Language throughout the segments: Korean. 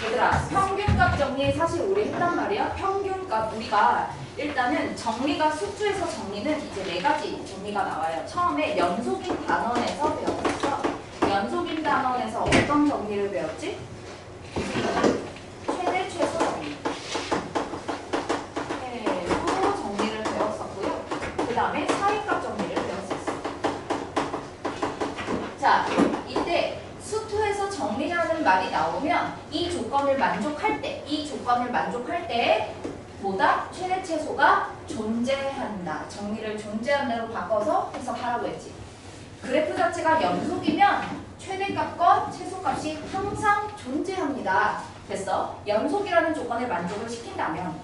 얘들아, 평균값 정리 사실 우리 했단 말이야. 평균값 우리가 일단은 정리가 수투에서 정리는 이제 4가지 정리가 나와요. 처음에 연속인 단원에서 배웠어. 연속인 단원에서 어떤 정리를 배웠지? 최대 최소 정리. 최소 정리를 배웠었고요. 그 다음에 사이값 정리를 배웠었어. 자, 이때 수투에서 정리하는 말이 나오면 이 조건을 만족할 때 보다 최대 최소가 존재한다. 정리를 존재한다로 바꿔서 해석하라고 했지. 그래프 자체가 연속이면 최대값과 최소값이 항상 존재합니다. 됐어? 연속이라는 조건을 만족을 시킨다면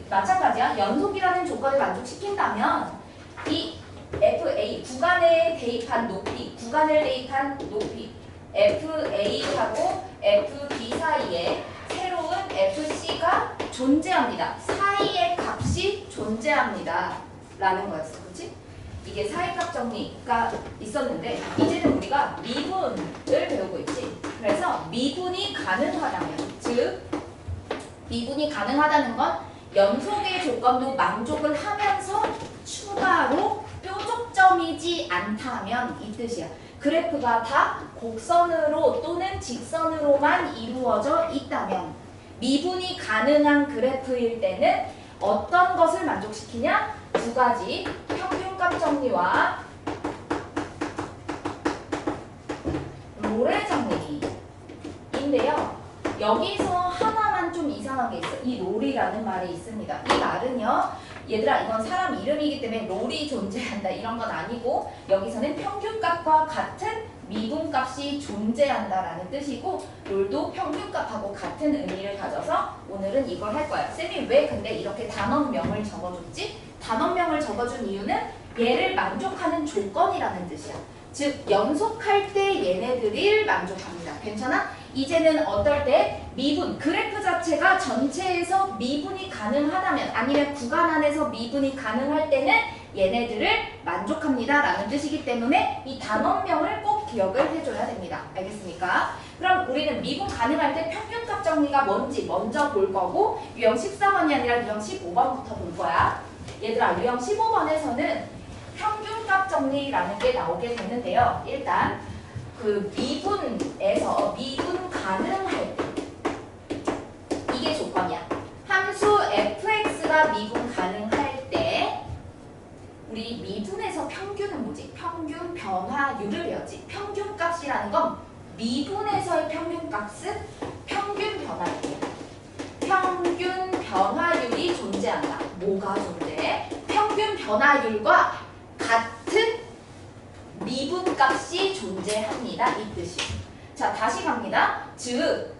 마찬가지야. 연속이라는 조건을 만족시킨다면 이 FA 구간에 대입한 높이, 구간을 대입한 높이 FA하고 FB 사이에 새로운 FC가 존재합니다. 사이의 값이 존재합니다. 라는 거였어. 그치? 이게 사이값 정리가 있었는데 이제는 우리가 미분을 배우고 있지. 그래서 미분이 가능하다면, 즉 미분이 가능하다는 건 연속의 조건도 만족을 하면서 추가로 뾰족점이지 않다면 이 뜻이야. 그래프가 다 곡선으로 또는 직선으로만 이루어져 있다면 미분이 가능한 그래프일 때는 어떤 것을 만족시키냐? 2가지 평균값 정리와 로레 정리인데요. 여기서 하나만 좀 이상한 게 있어. 이 롤이라는 말이 있습니다. 이 말은요. 얘들아, 이건 사람 이름이기 때문에 롤이 존재한다 이런 건 아니고 여기서는 평균값과 같은 미분값이 존재한다라는 뜻이고 롤도 평균값하고 같은 의미를 가져서 오늘은 이걸 할 거야. 쌤이 왜 근데 이렇게 단원명을 적어줬지? 단원명을 적어준 이유는 얘를 만족하는 조건이라는 뜻이야. 즉 연속할 때 얘네들을 만족합니다. 괜찮아? 이제는 어떨 때 미분, 그래프 자체가 전체에서 미분이 가능하다면 아니면 구간 안에서 미분이 가능할 때는 얘네들을 만족합니다 라는 뜻이기 때문에 이 단원명을 꼭 기억을 해줘야 됩니다. 알겠습니까? 그럼 우리는 미분 가능할 때 평균값 정리가 뭔지 먼저 볼 거고 유형 14번이 아니라 유형 15번부터 볼 거야. 얘들아, 유형 15번에서는 평균값 정리라는 게 나오게 되는데요. 일단 그 미분에서 미분 가능할 때 이게 조건이야. 함수 fx가 미분 가능할 때 우리 미분에서 평균은 뭐지? 평균 변화율을 배웠지. 평균값이라는 건 미분에서의 평균값은 평균 변화율이야. 평균 변화율이 존재한다. 뭐가 존재해? 평균 변화율과 같은 미분값이 존재합니다. 이 뜻이. 자, 다시 갑니다. 즉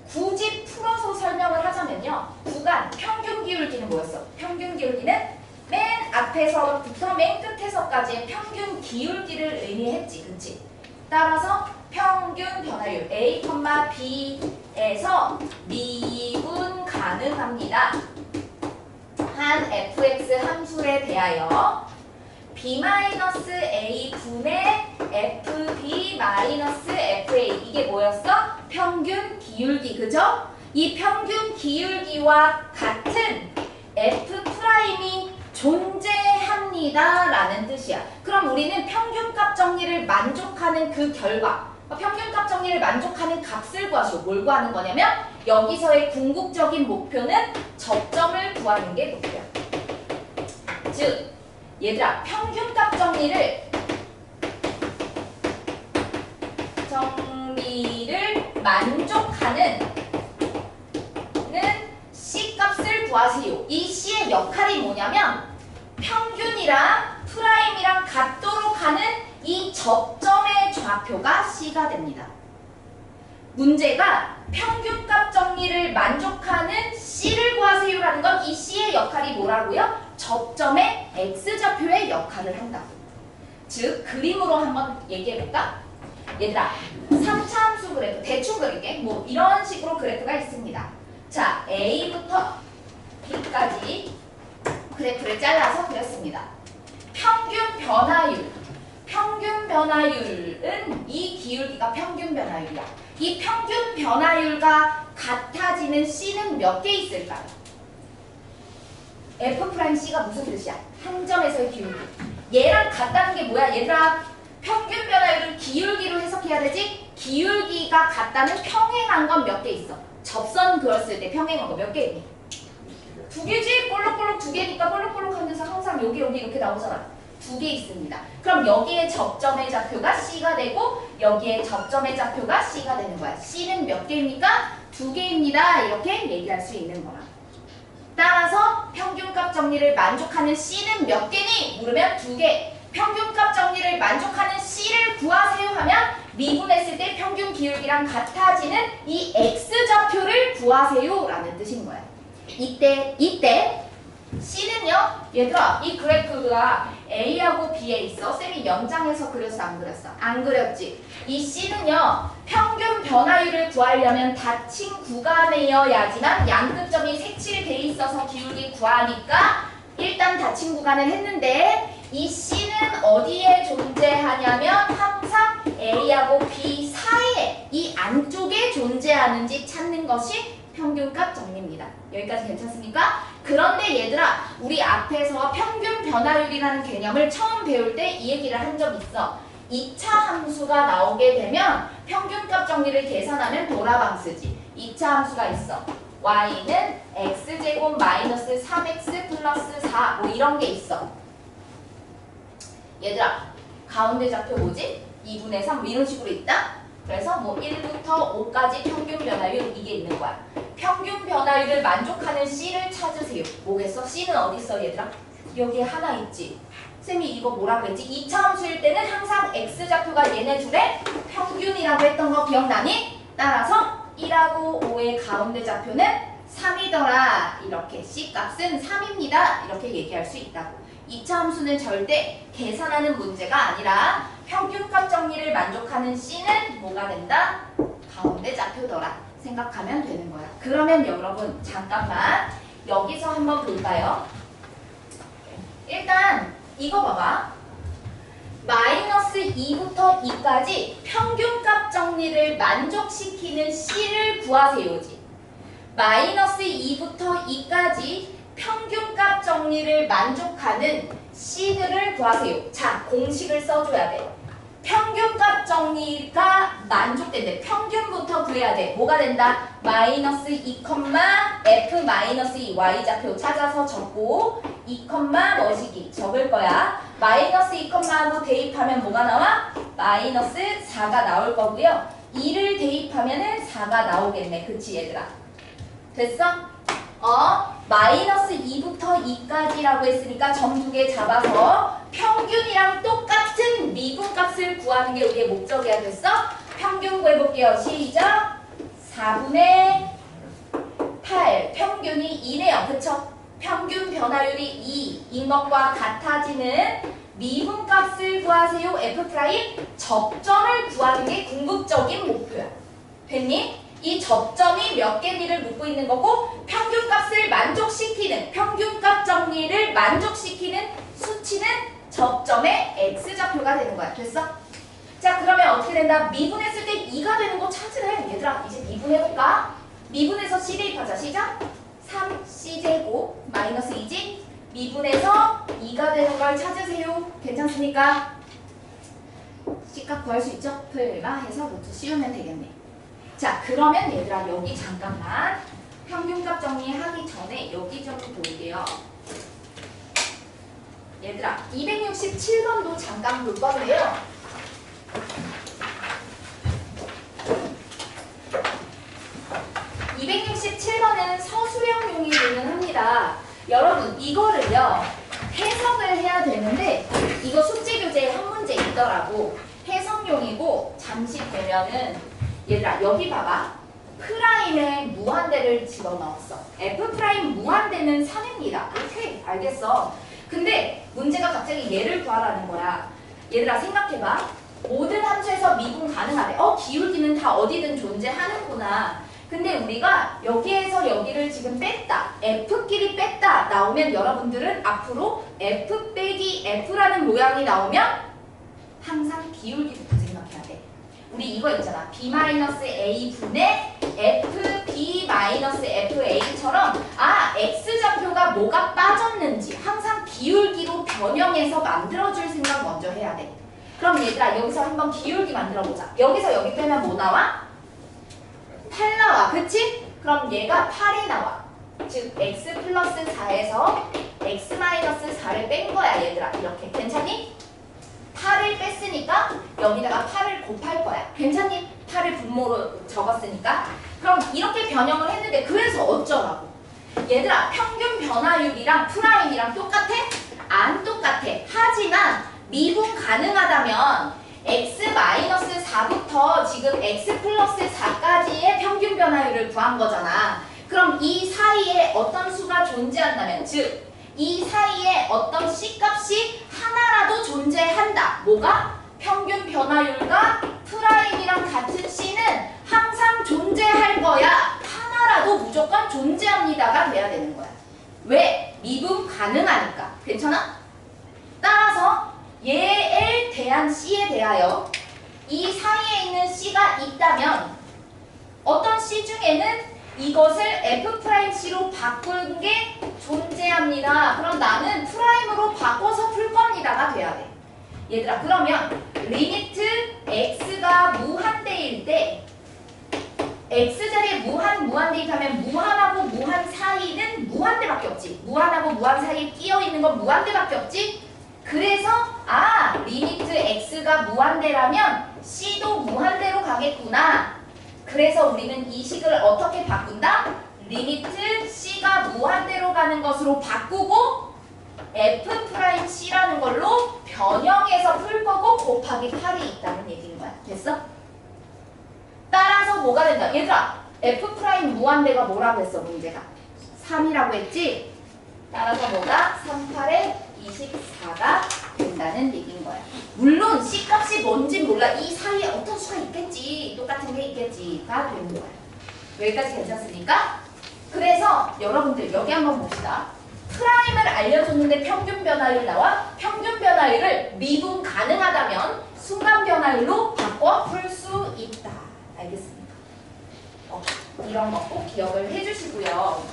굳이 풀어서 설명을 하자면요. 구간 평균 기울기는 뭐였어? 평균 기울기는 맨 앞에서부터 맨 끝에서까지의 평균 기울기를 의미했지. 그치? 따라서 평균 변화율 A, B에서 미분 가능합니다. 한 fx 함수에 대하여 b-a 분의 fb-fa 이게 뭐였어? 평균 기울기, 그죠? 이 평균 기울기와 같은 f'이 존재합니다 라는 뜻이야. 그럼 우리는 평균값 정리를 만족하는 그 결과 평균값 정리를 만족하는 값을 구하시오. 뭘 구하는 거냐면 여기서의 궁극적인 목표는 접점을 구하는 게 목표야. 즉 얘들아, 평균값 정리를 만족하는 C값을 구하세요. 이 C의 역할이 뭐냐면 평균이랑 프라임이랑 같도록 하는 이 접점의 좌표가 C가 됩니다. 문제가 평균값 정리를 만족하는 C를 구하세요라는 건 이 C의 역할이 뭐라고요? 접점의 X좌표의 역할을 한다. 즉 그림으로 한번 얘기해볼까? 얘들아, 3차 함수 그래프 대충 그릴게. 뭐 이런 식으로 그래프가 있습니다. 자, A부터 B까지 그래프를 잘라서 그렸습니다. 평균 변화율은 이 기울기가 평균 변화율이야. 이 평균 변화율과 같아지는 C는 몇 개 있을까요? F'C가 무슨 뜻이야? 한 점에서의 기울기. 얘랑 같다는 게 뭐야? 얘들아, 평균 변화율을 기울기로 해석해야 되지? 기울기가 같다는 평행한 건 몇 개 있어? 접선 그었을 때 평행한 거 몇 개 있니? 두 개지? 볼록볼록 두 개니까 볼록볼록 하면서 항상 여기 이렇게 나오잖아. 두 개 있습니다. 그럼 여기에 접점의 좌표가 C가 되고 여기에 접점의 좌표가 C가 되는 거야. C는 몇 개입니까? 두 개입니다. 이렇게 얘기할 수 있는 거라. 따라서 평균값 정리를 만족하는 C는 몇 개니? 물으면 두 개. 평균값 정리를 만족하는 C를 구하세요 하면 미분했을 때 평균 기울기랑 같아지는 이 X좌표를 구하세요 라는 뜻인 거야. 이때 C는요, 얘들아, 이 그래프가 A하고 B에 있어. 쌤이 연장해서 그렸어, 안 그렸어? 안 그렸지? 이 C는요, 평균 변화율을 구하려면 닫힌 구간이어야지만 양끝점이 색칠돼 있어서 기울기 구하니까 일단 닫힌 구간을 했는데 이 C는 어디에 존재하냐면 항상 A하고 B 사이에 이 안쪽에 존재하는지 찾는 것이 평균값 정리입니다. 여기까지 괜찮습니까? 그런데 얘들아, 우리 앞에서 평균 변화율이라는 개념을 처음 배울 때 이 얘기를 한 적 있어. 2차 함수가 나오게 되면 평균값 정리를 계산하면 도라방쓰지. 2차 함수가 있어. y는 x제곱 마이너스 3x 플러스 4 뭐 이런 게 있어. 얘들아, 가운데 좌표 뭐지? 2분의 3 뭐 이런 식으로 있다? 그래서 뭐 1부터 5까지 평균 변화율 이게 있는 거야. 평균 변화율을 만족하는 C를 찾으세요. 뭐겠어? C는 어디 있어 얘들아? 여기에 하나 있지. 쌤이 이거 뭐라 그랬지? 2차 함수일 때는 항상 X좌표가 얘네 둘의 평균이라고 했던 거 기억나니? 따라서 1하고 5의 가운데 좌표는 3이더라. 이렇게 C값은 3입니다. 이렇게 얘기할 수 있다고. 2차 함수는 절대 계산하는 문제가 아니라 평균값 정리를 만족하는 C는 뭐가 된다? 가운데 좌표더라. 생각하면 되는 거야. 그러면 여러분 잠깐만 여기서 한번 볼까요? 일단 이거 봐봐. 마이너스 2부터 2까지 평균값 정리를 만족시키는 C를 구하세요지. 마이너스 2부터 2까지 평균값 정리를 만족하는 C들을 구하세요. 자, 공식을 써줘야 돼. 평균값 정리가 만족된대. 평균부터 구해야 돼. 뭐가 된다? 마이너스 2, F 마이너스 2 Y좌표 찾아서 적고 2, 뭐시기 적을 거야. 마이너스 2, 하고 대입하면 뭐가 나와? 마이너스 4가 나올 거고요. 2를 대입하면은 4가 나오겠네. 그치 얘들아? 됐어? 마이너스 2부터 2까지라고 했으니까 점 두 개 잡아서 평균이랑 똑같은 미분값을 구하는 게 우리의 목적이야. 됐어? 평균 구해볼게요. 시작! 4분의 8 평균이 2네요. 그쵸? 평균 변화율이 2인 것과 같아지는 미분값을 구하세요. F' 접점을 구하는 게 궁극적인 목표야. 됐니? 이 접점이 몇 개니를 묻고 있는 거고 평균값을 만족시키는 평균값 정리를 만족시키는 수치는 접점의 X좌표가 되는 거야. 됐어? 자, 그러면 어떻게 된다? 미분했을 때 2가 되는 거 찾으래. 얘들아, 이제 미분해볼까? 미분해서 C 대입하자. 시작! 3C제곱 마이너스 2지? 미분해서 2가 되는 걸 찾으세요. 괜찮습니까? C값 구할 수 있죠? 풀마 해서 노트 씌우면 되겠네. 자, 그러면 얘들아 여기 잠깐만 평균값 정리하기 전에 여기 좀 볼게요. 얘들아 267번도 잠깐 볼 건데요. 267번은 서술형용이기는 합니다. 여러분 이거를요 해석을 해야 되는데 이거 숙제 교재에 한 문제 있더라고. 해석용이고 잠시 보면은 얘들아 여기 봐봐. 프라임에 무한대를 집어넣었어. F 프라임 무한대는 3입니다. 오케이 알겠어. 근데 문제가 갑자기 얘를 구하라는 거야. 얘들아 생각해봐. 모든 함수에서 미분 가능하대. 기울기는 다 어디든 존재하는구나. 근데 우리가 여기에서 여기를 지금 뺐다. F끼리 뺐다 나오면 여러분들은 앞으로 F 빼기 F라는 모양이 나오면 항상 기울기부터 생각해야 돼. 우리 이거 있잖아. b-a 분의 fb-fa처럼 x좌표가 뭐가 빠졌는지 항상 기울기로 변형해서 만들어줄 생각 먼저 해야 돼. 그럼 얘들아 여기서 한번 기울기 만들어보자. 여기서 여기 빼면 뭐 나와? 8 나와. 그치? 그럼 얘가 8이 나와. 즉 x 플러스 4에서 x 마이너스 4를 뺀 거야 얘들아. 이렇게 괜찮니? 8을 뺐으니까 여기다가 8을 곱할 거야. 괜찮니? 8을 분모로 적었으니까. 그럼 이렇게 변형을 했는데 그래서 어쩌라고? 얘들아 평균 변화율이랑 프라임이랑 똑같아? 안 똑같아. 하지만 미분 가능하다면 x-4부터 지금 x 플러스 4까지의 평균 변화율을 구한 거잖아. 그럼 이 사이에 어떤 수가 존재한다면 즉 이 사이에 어떤 C값이 하나라도 존재한다. 뭐가? 평균 변화율과 프라임이랑 같은 C는 항상 존재할 거야. 하나라도 무조건 존재합니다가 돼야 되는 거야. 왜? 미분 가능하니까. 괜찮아? 따라서 얘에 대한 C에 대하여 이 사이에 있는 C가 있다면 어떤 C 중에는 이것을 F'C로 바꾼 게 존재합니다. 그럼 나는 프라임으로 바꿔서 풀 겁니다가 돼야 돼. 얘들아 그러면 리미트 x가 무한대일 때 x자리에 무한 대입하면 무한하고 무한 사이는 무한대밖에 없지. 무한하고 무한 사이에 끼어있는 건 무한대밖에 없지. 그래서 리미트 x가 무한대라면 c도 무한대로 가겠구나. 그래서 우리는 이 식을 어떻게 바꾼다? 리미트 c가 무한대로 가는 것으로 바꾸고 f'C라는 걸로 변형해서 풀 거고 곱하기 8이 있다는 얘기인 거야. 됐어? 따라서 뭐가 된다? 얘들아 f' 무한대가 뭐라고 했어 문제가? 3이라고 했지? 따라서 뭐가? 3, 8에 24가 된다는 얘기인 거야. 물론 C값이 뭔진 몰라. 이 사이에 어떤 수가 있겠지. 똑같은 게 있겠지가 되는 거야. 여기까지 괜찮습니까? 그래서 여러분들 여기 한번 봅시다. 프라임을 알려줬는데 평균 변화율 나와. 평균 변화율을 미분 가능하다면 순간 변화율로 바꿔 풀 수 있다. 알겠습니까? 이런 거 꼭 기억을 해주시고요.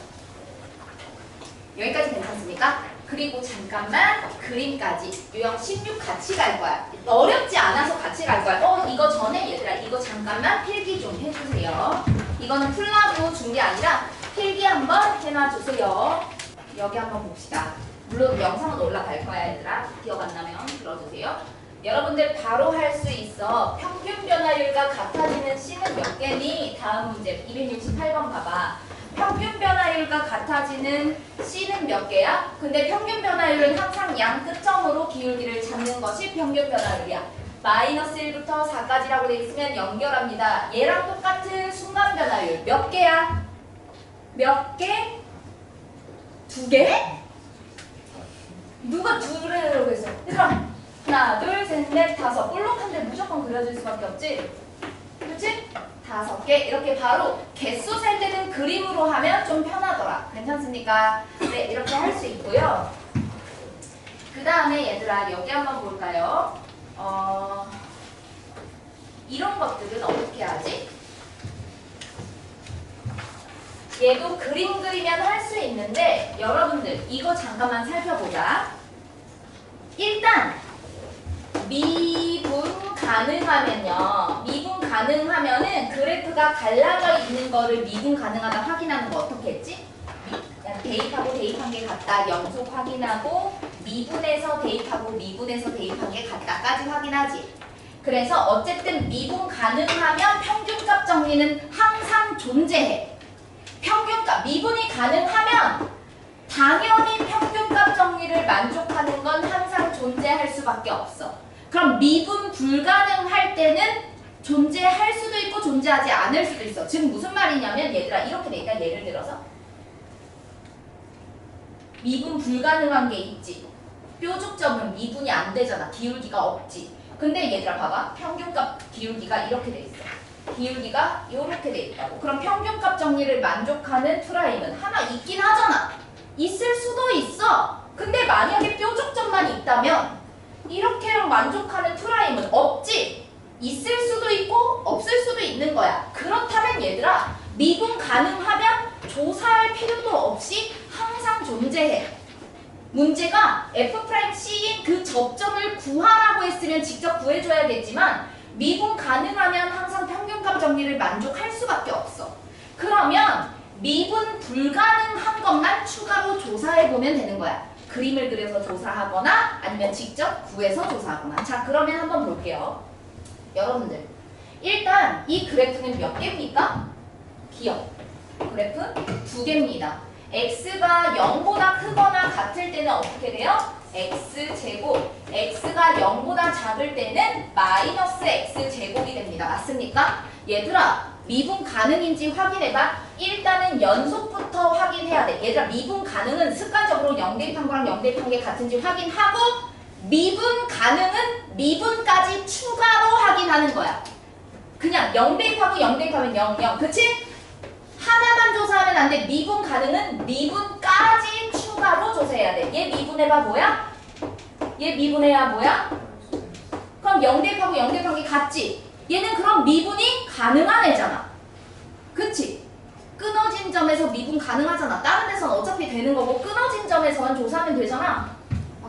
여기까지 괜찮습니까? 그리고 잠깐만 그림까지 유형 16 같이 갈 거야. 어렵지 않아서 같이 갈 거야. 이거 전에 얘들아 이거 잠깐만 필기 좀 해주세요. 이거는 풀라고 준 게 아니라 필기 한번 해놔주세요. 여기 한번 봅시다. 물론 영상은 올라갈 거야 얘들아. 기억 안 나면 들어주세요. 여러분들 바로 할 수 있어. 평균 변화율과 같아지는 C는 몇 개니? 다음 문제 268번 봐봐. 평균 변화율과 같아지는 C는 몇 개야? 근데 평균 변화율은 항상 양 끝점으로 기울기를 잡는 것이 평균 변화율이야. 마이너스 1부터 4까지라고 돼 있으면 연결합니다. 얘랑 똑같은 순간 변화율 몇 개야? 몇 개? 2개? 누가 둘을 하려고 했어? 얘들아 하나, 둘, 셋, 넷, 다섯. 볼록한데 무조건 그려줄 수밖에 없지? 그렇지? 5개 이렇게 바로 개수 셀 때는 그림으로 하면 좀 편하더라. 괜찮습니까? 네, 이렇게 할 수 있고요. 그 다음에 얘들아 여기 한번 볼까요? 이런 것들은 어떻게 하지? 얘도 그림 그리면 할 수 있는데 여러분들 이거 잠깐만 살펴보자. 일단 미분 가능하면요. 미분 가능하면은 그래프가 갈라져 있는 거를 미분 가능하다 확인하는 거 어떻게 했지? 대입하고 대입한 게 같다. 영속 확인하고 미분해서 대입하고 미분해서 대입한 게 같다까지 확인하지. 그래서 어쨌든 미분 가능하면 평균값 정리는 항상 존재해. 평균값 미분이 가능하면 당연히 평균값 정리를 만족하는 건 항상 존재할 수밖에 없어. 그럼 미분 불가능할 때는 존재할 수도 있고 존재하지 않을 수도 있어. 즉 무슨 말이냐면 얘들아 이렇게 돼 있다. 예를 들어서 미분 불가능한 게 있지. 뾰족점은 미분이 안 되잖아. 기울기가 없지. 근데 얘들아 봐봐. 평균값 기울기가 이렇게 돼 있어. 기울기가 이렇게 돼 있다고. 그럼 평균값 정리를 만족하는 프라임은 하나 있긴 하잖아. 있을 수도 있어. 근데 만약에 뾰족점만 있다면 이렇게랑 만족하는 프라임은 없지. 있을 수도 있고 없을 수도 있는 거야. 그렇다면 얘들아, 미분 가능하면 조사할 필요도 없이 항상 존재해. 문제가 F'C인 그 접점을 구하라고 했으면 직접 구해줘야겠지만 미분 가능하면 항상 평균값 정리를 만족할 수밖에 없어. 그러면 미분 불가능한 것만 추가로 조사해보면 되는 거야. 그림을 그려서 조사하거나 아니면 직접 구해서 조사하거나. 자, 그러면 한번 볼게요. 여러분들, 일단 이 그래프는 몇 개입니까? 기억. 그래프 2개입니다. x가 0보다 크거나 같을 때는 어떻게 돼요? x제곱. x가 0보다 작을 때는 마이너스 x제곱이 됩니다. 맞습니까? 얘들아, 미분 가능인지 확인해봐. 일단은 연속부터 확인해야 돼. 얘들아, 미분 가능은 습관적으로 0 대입한 거랑 0 대입한 게 같은지 확인하고, 미분 가능은 미분까지 추가로 확인하는 거야. 그냥 0 대입하고 0 대입하면 0, 0. 그치? 하나만 조사하면 안 돼. 미분 가능은 미분까지 추가로 조사해야 돼. 얘 미분해봐 뭐야? 얘 미분해야 뭐야? 그럼 0 대입하고 0 대입한 게 같지? 얘는 그럼 미분이 가능한 애잖아. 그치? 끊어진 점에서 미분 가능하잖아. 다른 데서는 어차피 되는 거고 끊어진 점에서는 조사하면 되잖아.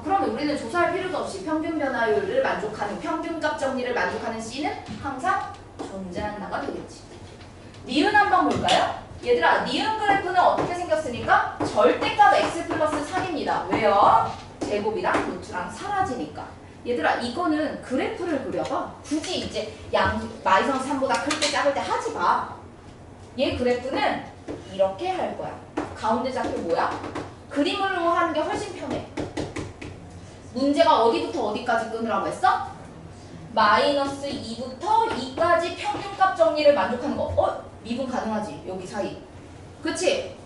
그러면 우리는 조사할 필요도 없이 평균 변화율을 만족하는, 평균값 정리를 만족하는 C는 항상 존재한다가 되겠지. 니은 한번 볼까요? 얘들아, 니은 그래프는 어떻게 생겼으니까? 절대값 x 플러스 3입니다. 왜요? 제곱이랑 루트랑 사라지니까. 얘들아, 이거는 그래프를 그려봐. 굳이 이제 마이너스 3보다 클 때 작을 때 하지 마. 얘 그래프는 이렇게 할 거야. 가운데 좌표 뭐야? 그림으로 하는 게 훨씬 편해. 문제가 어디부터 어디까지 끊으라고 했어? 마이너스 2부터 2까지 평균값 정리를 만족하는 거. 미분 가능하지, 여기 사이. 그치?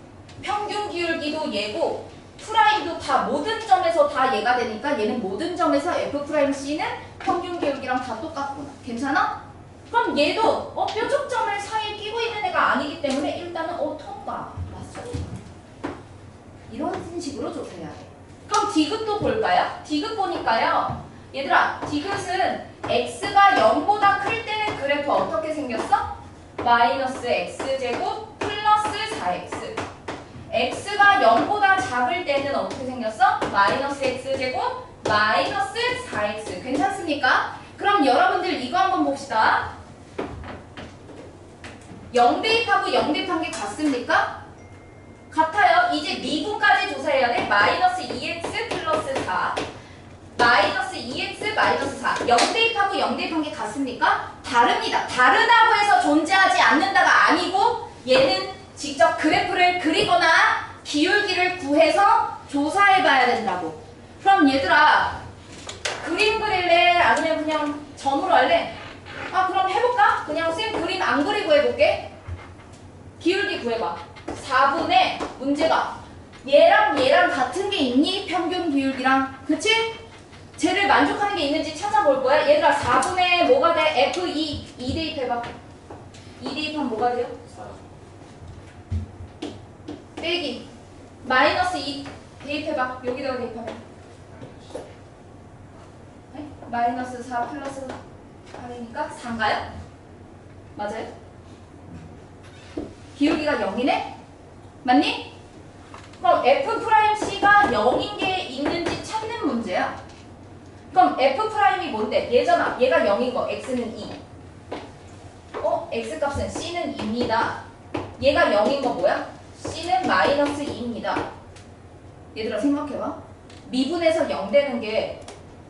평균 기울기도 얘고 프라임도 다 모든 점에서 다 얘가 되니까 얘는 모든 점에서 F'C는 평균 기울기랑 다 똑같구나. 괜찮아? 그럼 얘도 뾰족점을 사이에 끼고 있는 애가 아니기 때문에 일단은 통과. 맞어? 이런 식으로 조사해야 돼. 그럼 디귿도 볼까요? 디귿 보니까요. 얘들아, 디귿은 x가 0보다 클 때는 그래프 어떻게 생겼어? 마이너스 x제곱 플러스 4x. x가 0보다 작을 때는 어떻게 생겼어? 마이너스 x제곱 마이너스 4x. 괜찮습니까? 그럼 여러분들 이거 한번 봅시다. 0 대입하고 0 대입한 게 같습니까? 같아요. 이제 미분까지 조사해야 돼. 마이너스 2x 플러스 4. 마이너스 2x 마이너스 4. 0 대입하고 0 대입한 게 같습니까? 다릅니다. 다르다고 해서 존재하지 않는다가 아니고 얘는 직접 그래프를 그리거나 기울기를 구해서 조사해봐야 된다고. 그럼 얘들아, 그림 그릴래? 아니면 그냥 점으로 할래? 그럼 해볼까? 그냥 쌤 그림 안 그리고 해볼게. 기울기 구해봐. 4분의 문제가 얘랑 얘랑 같은 게 있니? 평균 기울기랑. 그치? 쟤를 만족하는 게 있는지 찾아볼 거야. 얘들아, 4분의 뭐가 돼? F2 2 대입해봐. 2 대입하면 뭐가 돼요? 빼기 마이너스 2 대입해봐. 여기다가 대입하면 네? 마이너스 4 플러스 8이니까 4인가요? 맞아요? 기울기가 0이네? 맞니? 그럼 F'C가 0인 게 있는지 찾는 문제야. 그럼 F'이 뭔데? 얘잖아. 얘가 0인 거. X는 2. X값은 C는 2입니다. 얘가 0인 거 뭐야? C는 마이너스 2입니다. 얘들아, 생각해봐. 미분에서 0 되는 게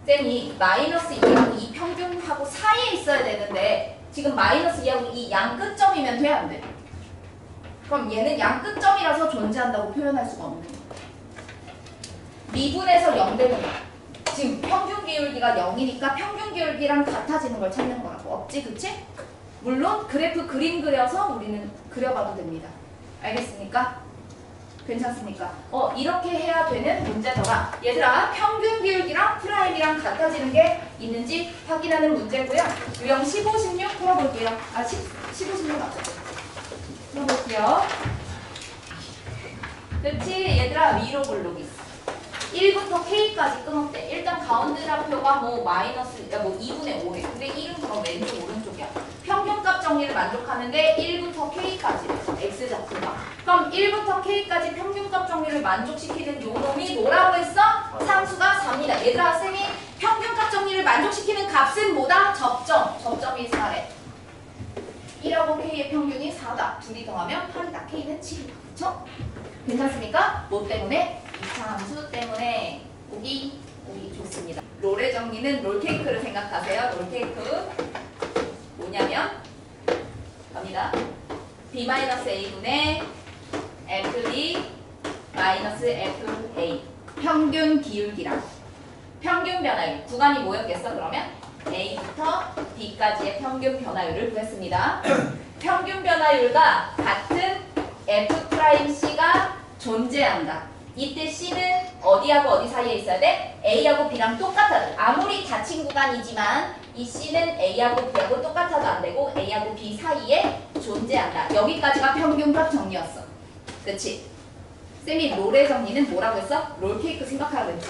쌤이 마이너스 2하고 2 평균하고 사이에 있어야 되는데 지금 마이너스 2하고 2 양 끝점이면 돼, 안 돼? 그럼 얘는 양 끝점이라서 존재한다고 표현할 수가 없는 거야. 미분에서 0 되는 거. 지금 평균 기울기가 0이니까 평균 기울기랑 같아지는 걸 찾는 거라고. 없지, 그치? 물론 그래프 그림 그려서 우리는 그려봐도 됩니다. 알겠습니까? 괜찮습니까? 이렇게 해야 되는 문제더라. 얘들아, 평균 기울기랑 프라임이랑 같아지는 게 있는지 확인하는 문제고요. 유형 15, 16 풀어볼게요. 15, 16 맞죠? 풀어볼게요. 그렇지, 얘들아, 위로 블록이 있어. 1부터 K까지 끊었대. 일단 가운데 좌표가 뭐 마이너스, 뭐 2분의 5래. 근데 1은 그럼 왼쪽 오른쪽이야. 평균값 정리를 만족하는데 1부터 K까지 X 좌표가. 그럼 1부터 K까지 평균값 정리를 만족시키는 요 놈이 뭐라고 했어? 상수가 4입니다. 얘들아 쌤이 평균값 정리를 만족시키는 값은 뭐다? 접점이 4래. 1하고 K의 평균이 4다. 둘이 더하면 8이다. K는 7이다. 그쵸? 괜찮습니까? 뭐 때문에? 이차함수 때문에 보기 좋습니다. 롤의 정리는 롤케이크를 생각하세요. 롤케이크 뭐냐면 갑니다. b-a분의 fb 마이너스 fa 평균 기울기랑 평균 변화율 구간이 뭐였겠어? 그러면 a부터 b까지의 평균 변화율을 구했습니다. 평균 변화율과 같은 f'c가 존재한다. 이때 C는 어디하고 어디 사이에 있어야 돼? A하고 B랑 똑같아도 아무리 닫힌 구간이지만 이 C는 A하고 B하고 똑같아도 안 되고 A하고 B 사이에 존재한다. 여기까지가 평균값 정리였어. 그치? 쌤이 롤의 정리는 뭐라고 했어? 롤케이크 생각하라고 했지.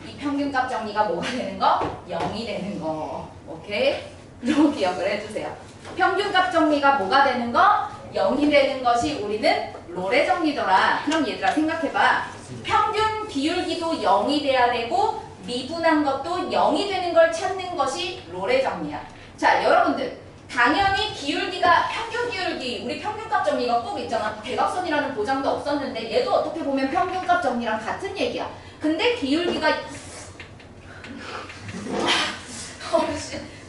이 평균값 정리가 뭐가 되는 거? 0이 되는 거. 오케이? 이거 기억을 해주세요. 평균값 정리가 뭐가 되는 거? 0이 되는 것이 우리는 롤의 정리더라. 그럼 얘들아 생각해봐. 평균 기울기도 0이 돼야 되고 미분한 것도 0이 되는 걸 찾는 것이 롤의 정리야. 자, 여러분들 당연히 기울기가 평균 기울기 우리 평균값 정리가 꼭 있잖아. 대각선이라는 보장도 없었는데 얘도 어떻게 보면 평균값 정리랑 같은 얘기야. 근데 기울기가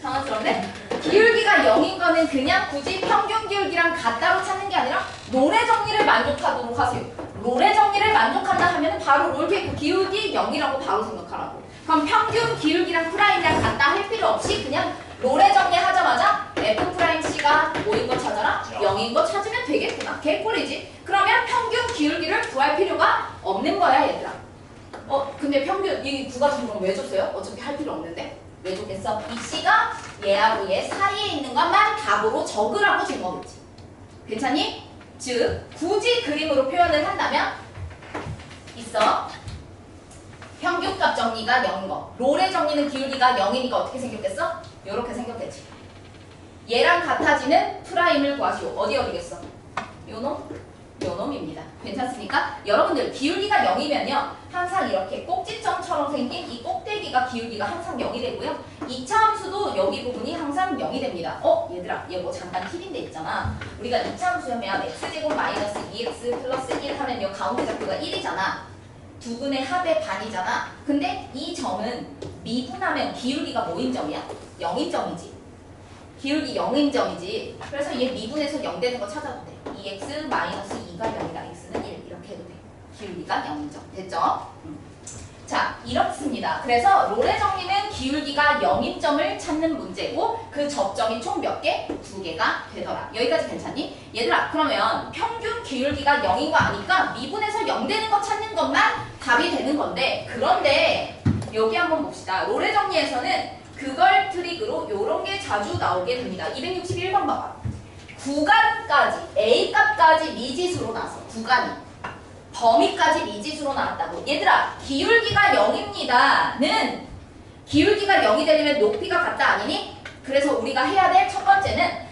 당황스럽네. 기울기가 0인 거는 그냥 굳이 평균 기울기랑 같다로 찾는 게 아니라 롤의 정리를 만족하도록 하세요. 롤의 정리를 만족한다 하면 바로 롤케이크 기울기 0이라고 바로 생각하라고. 그럼 평균 기울기랑 프라임이랑 같다 할 필요 없이 그냥 롤의 정리 하자마자 f'C가 뭐인 거 찾아라? 0인 거 찾으면 되겠구나. 개꿀이지. 그러면 평균 기울기를 구할 필요가 없는 거야 얘들아. 근데 평균 이 구가준 건 왜 줬어요? 어차피 할 필요 없는데. 왜 줬겠어? 이 C가 얘하고 얘 사이에 있는 것만 답으로 적으라고 준 거겠지. 괜찮니? 즉 굳이 그림으로 표현을 한다면 있어. 평균값 정리가 0인 거. 롤의 정리는 기울기가 0이니까 어떻게 생겼겠어? 이렇게 생겼겠지. 얘랑 같아지는 프라임을 구하시오. 어디겠어? 요놈입니다. 괜찮습니까? 여러분들 기울기가 0이면요. 항상 이렇게 꼭지점처럼 생긴 이 꼭대기가 기울기가 항상 0이 되고요. 2차 함수도 여기 부분이 항상 0이 됩니다. 얘들아 얘 뭐 잠깐 팁인데 있잖아. 우리가 2차 함수면 x제곱 마이너스 2x 플러스 1 하면 요 가운데 좌표가 1이잖아. 두 분의 합의 반이잖아. 근데 이 점은 미분하면 기울기가 뭐인 점이야? 0인 점이지. 기울기 0인 점이지. 그래서 얘 미분해서 0 되는 거 찾아도 돼. 2x 마이너스 2가 0이다. x는 1 이렇게 해도 돼. 기울기가 0인 점. 됐죠? 자, 이렇습니다. 그래서 롤의 정리는 기울기가 0인 점을 찾는 문제고 그 접점이 총 몇 개? 2개가 되더라. 여기까지 괜찮니? 얘들아 그러면 평균 기울기가 0인 거 아니까 미분해서 0 되는 거 찾는 것만 답이 되는 건데 그런데 여기 한번 봅시다. 롤의 정리에서는 그걸 트릭으로 요런 게 자주 나오게 됩니다. 261번 봐봐. 구간까지 A값까지 미지수로 나서 구간이 범위까지 미지수로 나왔다고. 얘들아 기울기가 0입니다는 기울기가 0이 되려면 높이가 같다 아니니? 그래서 우리가 해야 될 첫 번째는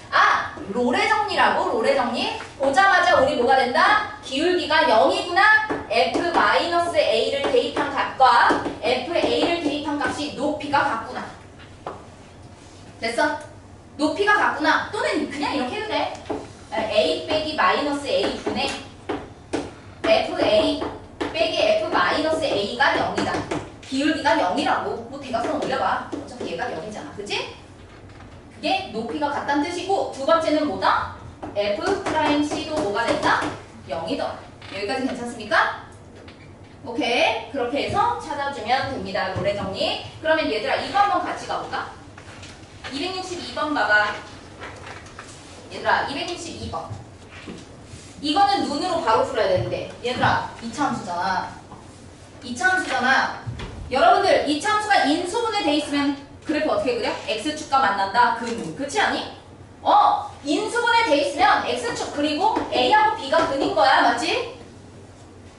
롤의 정리라고. 롤의 정리 보자마자 우리 뭐가 된다? 기울기가 0이구나. f-a를 대입한 값과 f-a를 대입한 값이 높이가 같구나. 됐어? 높이가 같구나. 또는 그냥 이렇게 해도 돼. a 빼기 마이너스 a 분의 fa 빼기 f 마이너스 a가 0이다. 기울기가 0이라고. 뭐 대각선 올려봐. 어차피 얘가 0이잖아. 그치? 그게 높이가 같다는 뜻이고 두 번째는 뭐다? f'c도 뭐가 된다? 0이더라. 여기까지 괜찮습니까? 오케이. 그렇게 해서 찾아주면 됩니다. 롤의 정리. 그러면 얘들아 이거 한번 같이 가볼까? 262번 봐봐. 얘들아 262번. 이거는 눈으로 바로 풀어야 되는데 얘들아 2차 함수잖아. 2차 함수잖아. 여러분들 2차 함수가 인수분해 돼 있으면 그래프 어떻게 그려? X축과 만난다. 근. 그치 않니? 인수분해 돼 있으면 X축 그리고 A하고 B가 근인 거야. 맞지?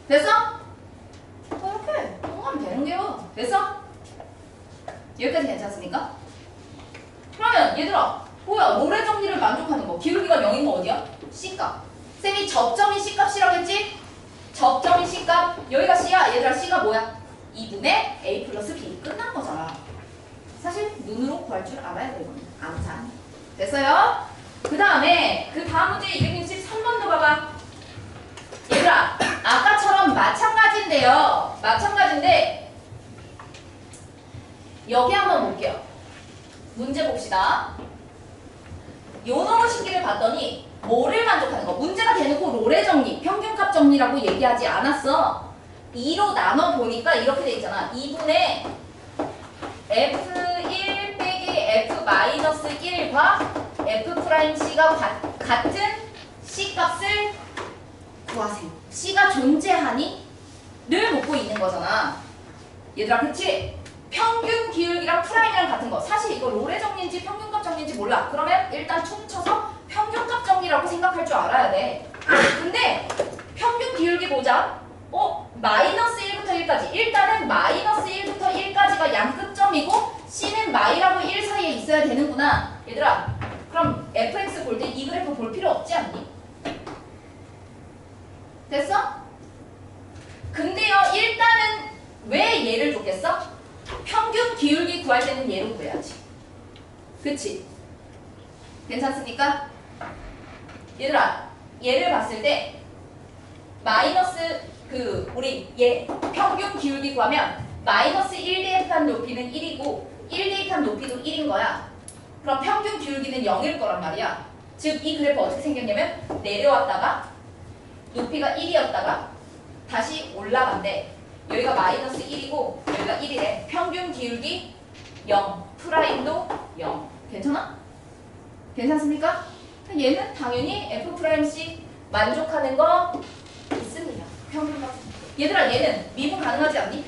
됐어? 이렇게. 됐어? 여기까지 괜찮습니까? 그러면 얘들아 뭐야 로레 정리를 만족하는 거 기울기가 0인 거 어디야? C값. 쌤이 접점이 C값이라고 했지? 접점이 C값. 여기가 C야. 얘들아 C가 뭐야? 2분의 A 플러스 B. 끝난 거잖아. 사실 눈으로 구할 줄 알아야 돼 이거는. 암산. 됐어요? 그 다음에 그 다음 문제 263번도 봐봐. 얘들아 아까처럼 마찬가지인데요. 마찬가지인데 여기 한번 볼게요. 문제 봅시다. 요놈의 식기를 봤더니 뭐를 만족하는 거? 문제가 대놓고 로레 정리, 평균값 정리라고 얘기하지 않았어. 2로 나눠 보니까 이렇게 돼 있잖아. 2분의 F1 빼기 F-1과 F'C가 같은 C값을 구하세요. C가 존재하니? 를 묻고 있는 거잖아. 얘들아 그치? 평균 기울기랑 프라임이랑 같은 거. 사실 이거 로레 정리인지 평균값 정리인지 몰라. 그러면 일단 퉁쳐서 평균값 정리라고 생각할 줄 알아야 돼. 근데 평균 기울기 보자. 마이너스 1부터 1까지. 일단은 마이너스 1부터 1까지가 양끝점이고 C는 마이라고 1 사이에 있어야 되는구나. 얘들아 그럼 fx 볼 때 이 그래프 볼 필요 없지 않니? 됐어? 근데요 일단은 왜 얘를 줬겠어? 평균 기울기 구할 때는 얘로 구해야지. 그치? 괜찮습니까? 얘들아 얘를 봤을 때 마이너스 우리 얘 평균 기울기 구하면 마이너스 1 대입한 높이는 1이고 1 대입한 높이도 1인 거야. 그럼 평균 기울기는 0일 거란 말이야. 즉 이 그래프 어떻게 생겼냐면 내려왔다가 높이가 1이었다가 다시 올라간대. 여기가 마이너스 1이고 여기가 1이래. 평균 기울기 0, 프라임도 0. 괜찮아? 괜찮습니까? 얘는 당연히 F'C 만족하는 거 있습니다. 평균값. 얘들아 얘는 미분 가능하지 않니?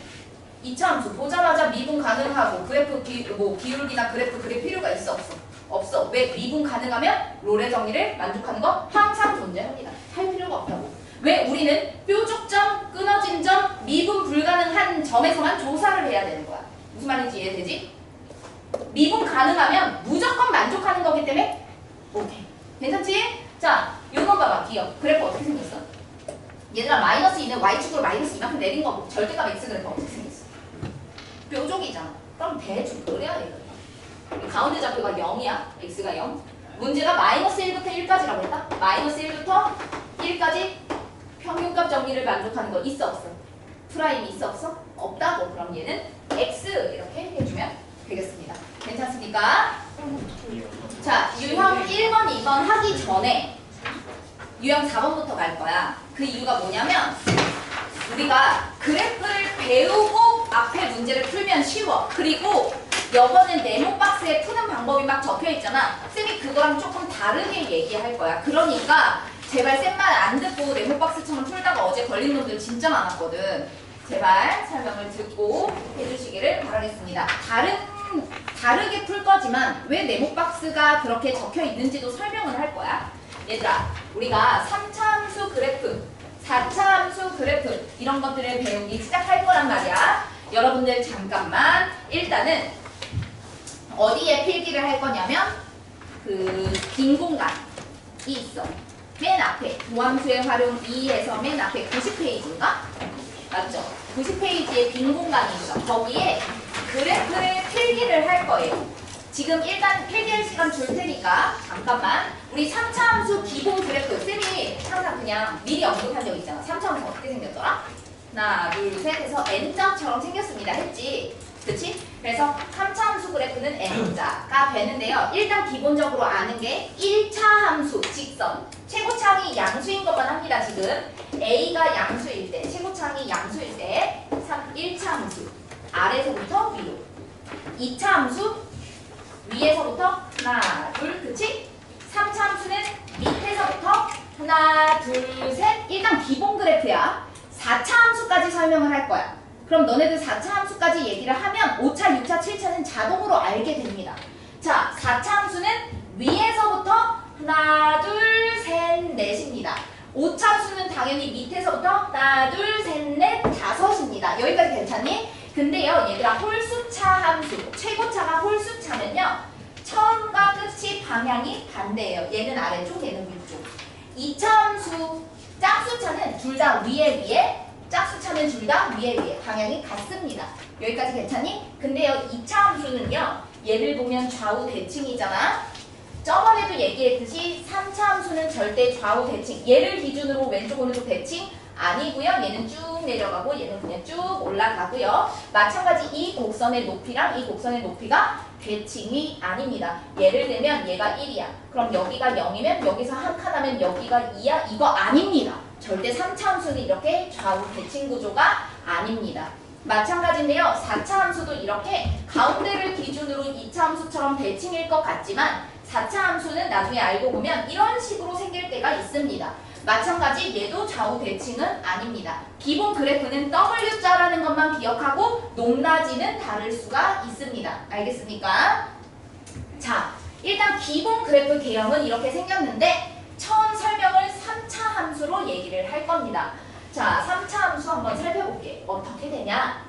이차함수 보자마자 미분 가능하고 그래프 기울기나 그래프 그릴 필요가 있어 없어? 없어. 왜? 미분 가능하면 로레 정리를 만족하는 거 항상 존재합니다. 할 필요가 없다고. 왜? 우리는 뾰족점, 끊어진 점, 미분 불가능한 점에서만 조사를 해야 되는 거야. 무슨 말인지 이해되지? 미분 가능하면 무조건 만족하는 거기 때문에 오케이. 괜찮지? 자, 요거 봐봐. 기억. 그래프 어떻게 생겼어? 얘들아 마이너스 2는 y축으로 마이너스 이만큼 내린 거고 절대값 x 그래프 어떻게 생겼어? 뾰족이잖아. 그럼 대충 그래야 되거든. 가운데 좌표가 0이야. x가 0. 문제가 마이너스 1부터 1까지라고 했다. 마이너스 1부터 1까지 평균값 정리를 만족하는 거 있어 없어? 프라임이 있어 없어? 없다고. 그럼 얘는 x 이렇게 해주면 되겠습니다. 괜찮습니까? 자, 유형 1번, 2번 하기 전에 유형 4번부터 갈 거야. 그 이유가 뭐냐면 우리가 그래프를 배우고 앞에 문제를 풀면 쉬워. 그리고 여번은 네모 박스에 푸는 방법이 막 적혀 있잖아. 쌤이 그거랑 조금 다르게 얘기할 거야. 그러니까 제발 쌤 말 안 듣고 네모 박스처럼 풀다가 어제 걸린 놈들 진짜 많았거든. 제발 설명을 듣고 해주시기를 바라겠습니다. 다르게 풀 거지만 왜 네모 박스가 그렇게 적혀 있는지도 설명을 할 거야. 얘들아, 우리가 3차 함수 그래프, 4차 함수 그래프 이런 것들을 배우기 시작할 거란 말이야. 여러분들 잠깐만 일단은 어디에 필기를 할 거냐면 그 빈 공간이 있어. 맨 앞에 도함수의 활용 2에서 맨 앞에 90페이지인가? 맞죠? 90페이지에 빈 공간이 있어. 거기에 그래프를 필기를 할 거예요. 지금 일단 필기할 시간 줄 테니까 잠깐만. 우리 3차 함수 기본 그래프 쌤이 항상 그냥 미리 언급한 적 있잖아. 3차 함수 어떻게 생겼더라? 하나, 둘, 셋 해서 N자처럼 생겼습니다 했지. 그치? 그래서 3차 함수 그래프는 N자가 되는데요. 일단 기본적으로 아는 게 1차 함수, 직선. 최고차항이 양수인 것만 합니다. 지금 A가 양수일 때, 최고차항이 양수일 때 1차 함수 아래서부터 위로. 2차 함수 위에서부터 하나, 둘, 그치? 3차 함수는 밑에서부터 하나, 둘, 셋. 일단 기본 그래프야. 4차 함수까지 설명을 할 거야. 그럼 너네들 4차 함수까지 얘기를 하면 5차, 6차, 7차는 자동으로 알게 됩니다. 자, 4차 함수는 위에서부터 하나, 둘, 셋, 넷입니다. 5차 함수는 당연히 밑에서부터 하나, 둘, 셋, 넷, 다섯입니다. 여기까지 괜찮니? 근데요, 얘들아, 홀수차 함수, 최고차가 홀수차면요, 처음과 끝이 방향이 반대예요. 얘는 아래쪽, 얘는 위쪽. 2차 함수, 짝수차는 둘 다 위에, 짝수차는 둘 다 위에, 방향이 같습니다. 여기까지 괜찮니? 근데요, 2차 함수는요, 얘를 보면 좌우 대칭이잖아. 저번에도 얘기했듯이 3차 함수는 절대 좌우 대칭, 얘를 기준으로 왼쪽 오른쪽 대칭 아니고요. 얘는 쭉 내려가고 얘는 그냥 쭉 올라가고요. 마찬가지 이 곡선의 높이랑 이 곡선의 높이가 대칭이 아닙니다. 예를 들면 얘가 1이야. 그럼 여기가 0이면 여기서 한 칸 하면 여기가 2야? 이거 아닙니다. 절대 3차 함수는 이렇게 좌우 대칭 구조가 아닙니다. 마찬가지인데요. 4차 함수도 이렇게 가운데를 기준으로 2차 함수처럼 대칭일 것 같지만 4차 함수는 나중에 알고 보면 이런 식으로 생길 때가 있습니다. 마찬가지 얘도 좌우 대칭은 아닙니다. 기본 그래프는 W자라는 것만 기억하고 높낮이는 다를 수가 있습니다. 알겠습니까? 자, 일단 기본 그래프 개형은 이렇게 생겼는데 처음 설명을 3차 함수로 얘기를 할 겁니다. 자, 3차 함수 한번 살펴볼게. 어떻게 되냐?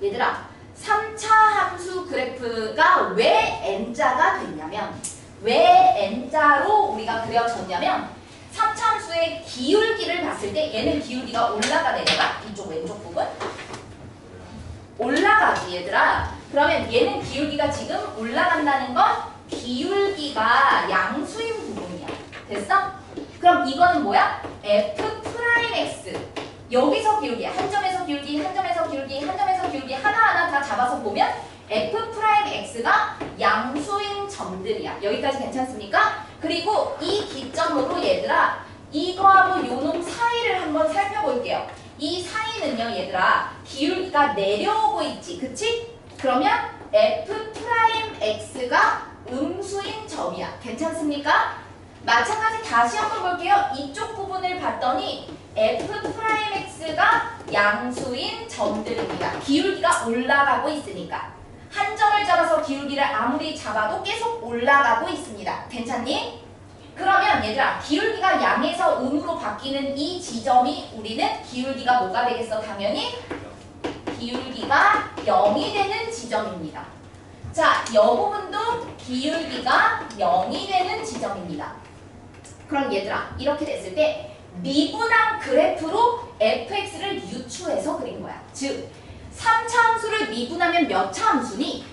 얘들아, 3차 함수 그래프가 왜 N자가 됐냐면, 왜 N자로 우리가 그려졌냐면 3차 함수의 기울기를 봤을 때 얘는 기울기가 올라가 내려가? 이쪽 왼쪽 부분? 올라가지 얘들아. 그러면 얘는 기울기가 지금 올라간다는 건 기울기가 양수인 부분이야. 됐어? 그럼 이거는 뭐야? F'X. 여기서 기울기, 한 점에서 기울기, 한 점에서 기울기, 한 점에서 기울기 하나하나 다 잡아서 보면 F'X가 양수인 점들이야. 여기까지 괜찮습니까? 그리고 이 기점으로 얘들아 이거하고 요놈 사이를 한번 살펴볼게요. 이 사이는요 얘들아 기울기가 내려오고 있지. 그치? 그러면 F'X가 음수인 점이야. 괜찮습니까? 마찬가지 다시 한번 볼게요. 이쪽 부분을 봤더니 F'X가 양수인 점들입니다. 기울기가 올라가고 있으니까. 한 점을 잡아서 기울기를 아무리 잡아도 계속 올라가고 있습니다. 괜찮니? 그러면 얘들아 기울기가 양에서 음으로 바뀌는 이 지점이 우리는 기울기가 뭐가 되겠어? 당연히 기울기가 0이 되는 지점입니다. 자, 이 부분도 기울기가 0이 되는 지점입니다. 그럼 얘들아 이렇게 됐을 때 미분한 그래프로 fx를 유추해서 그린 거야. 즉 3차 함수를 미분하면 몇 차 함수니?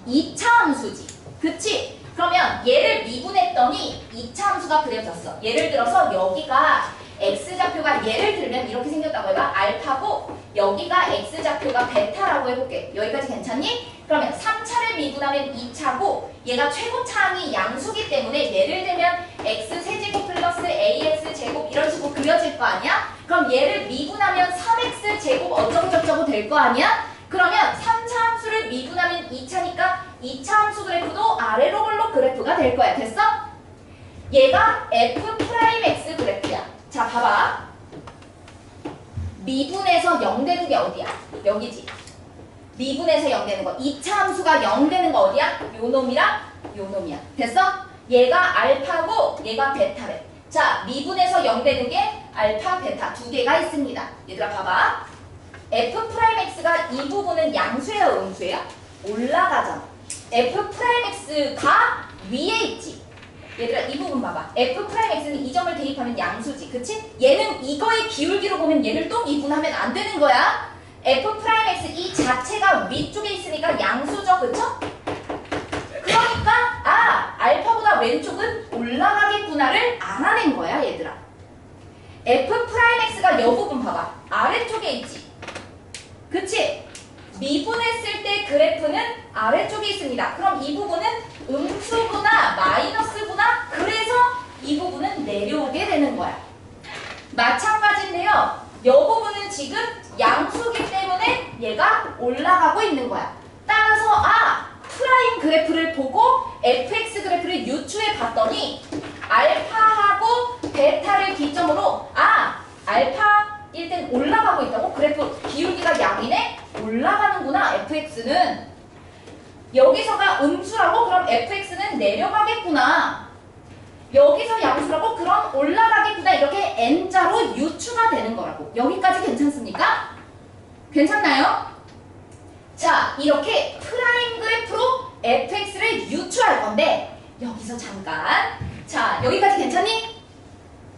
2차 함수지. 그치? 그러면 얘를 미분했더니 2차 함수가 그려졌어. 예를 들어서 여기가 x좌표가 예를 들면 이렇게 생겼다고 해봐. 알파고 여기가 x좌표가 베타라고 해볼게. 여기까지 괜찮니? 그러면 3차를 미분하면 2차고 얘가 최고차항이 양수기 때문에 예를 들면 x세제곱 플러스 ax제곱 이런 식으로 그려질 거 아니야? 그럼 얘를 미분하면 3x제곱 어쩌고저쩌고 될 거 아니야? 그러면 3차 함수를 미분하면 2차니까 2차 함수 그래프도 아래로 볼록 그래프가 될 거야. 됐어? 얘가 F'X 그래프야. 자, 봐봐. 미분에서 0 되는 게 어디야? 여기지. 미분에서 0 되는 거. 2차 함수가 0 되는 거 어디야? 요 놈이랑 요 놈이야. 됐어? 얘가 알파고 얘가 베타래. 자, 미분에서 0 되는 게 알파, 베타 두 개가 있습니다. 얘들아 봐봐. F'X가 이 부분은 양수예요, 음수예요? 올라가잖아. F'X가 위에 있지. 얘들아 이 부분 봐봐. F'X는 이 점을 대입하면 양수지. 그치? 얘는 이거의 기울기로 보면 얘를 또 미분하면 안 되는 거야. F'X 이 자체가 위쪽에 있으니까 양수죠. 그쵸? 그러니까 알파보다 왼쪽은 올라가겠구나를 알아낸 거야 얘들아. F'X가 이 부분 봐봐. 아래쪽에 있지. 그치? 미분했을 때 그래프는 아래쪽에 있습니다. 그럼 이 부분은 음수구나 마이너스구나. 그래서 이 부분은 내려오게 되는 거야. 마찬가지인데요. 이 부분은 지금 양수기 때문에 얘가 올라가고 있는 거야. 따라서 프라임 그래프를 보고 fx 그래프를 유추해 봤더니 알파하고 베타를 기점으로 알파 1등 올라가고 있다고? 그래프 기울기가 양이네? 올라가는구나 fx는. 여기서가 음수라고? 그럼 fx는 내려가겠구나. 여기서 양수라고? 그럼 올라가겠구나. 이렇게 n자로 유추가 되는 거라고. 여기까지 괜찮습니까? 괜찮나요? 자, 이렇게 프라임 그래프로 fx를 유추할 건데 여기서 잠깐. 자, 여기까지 괜찮니?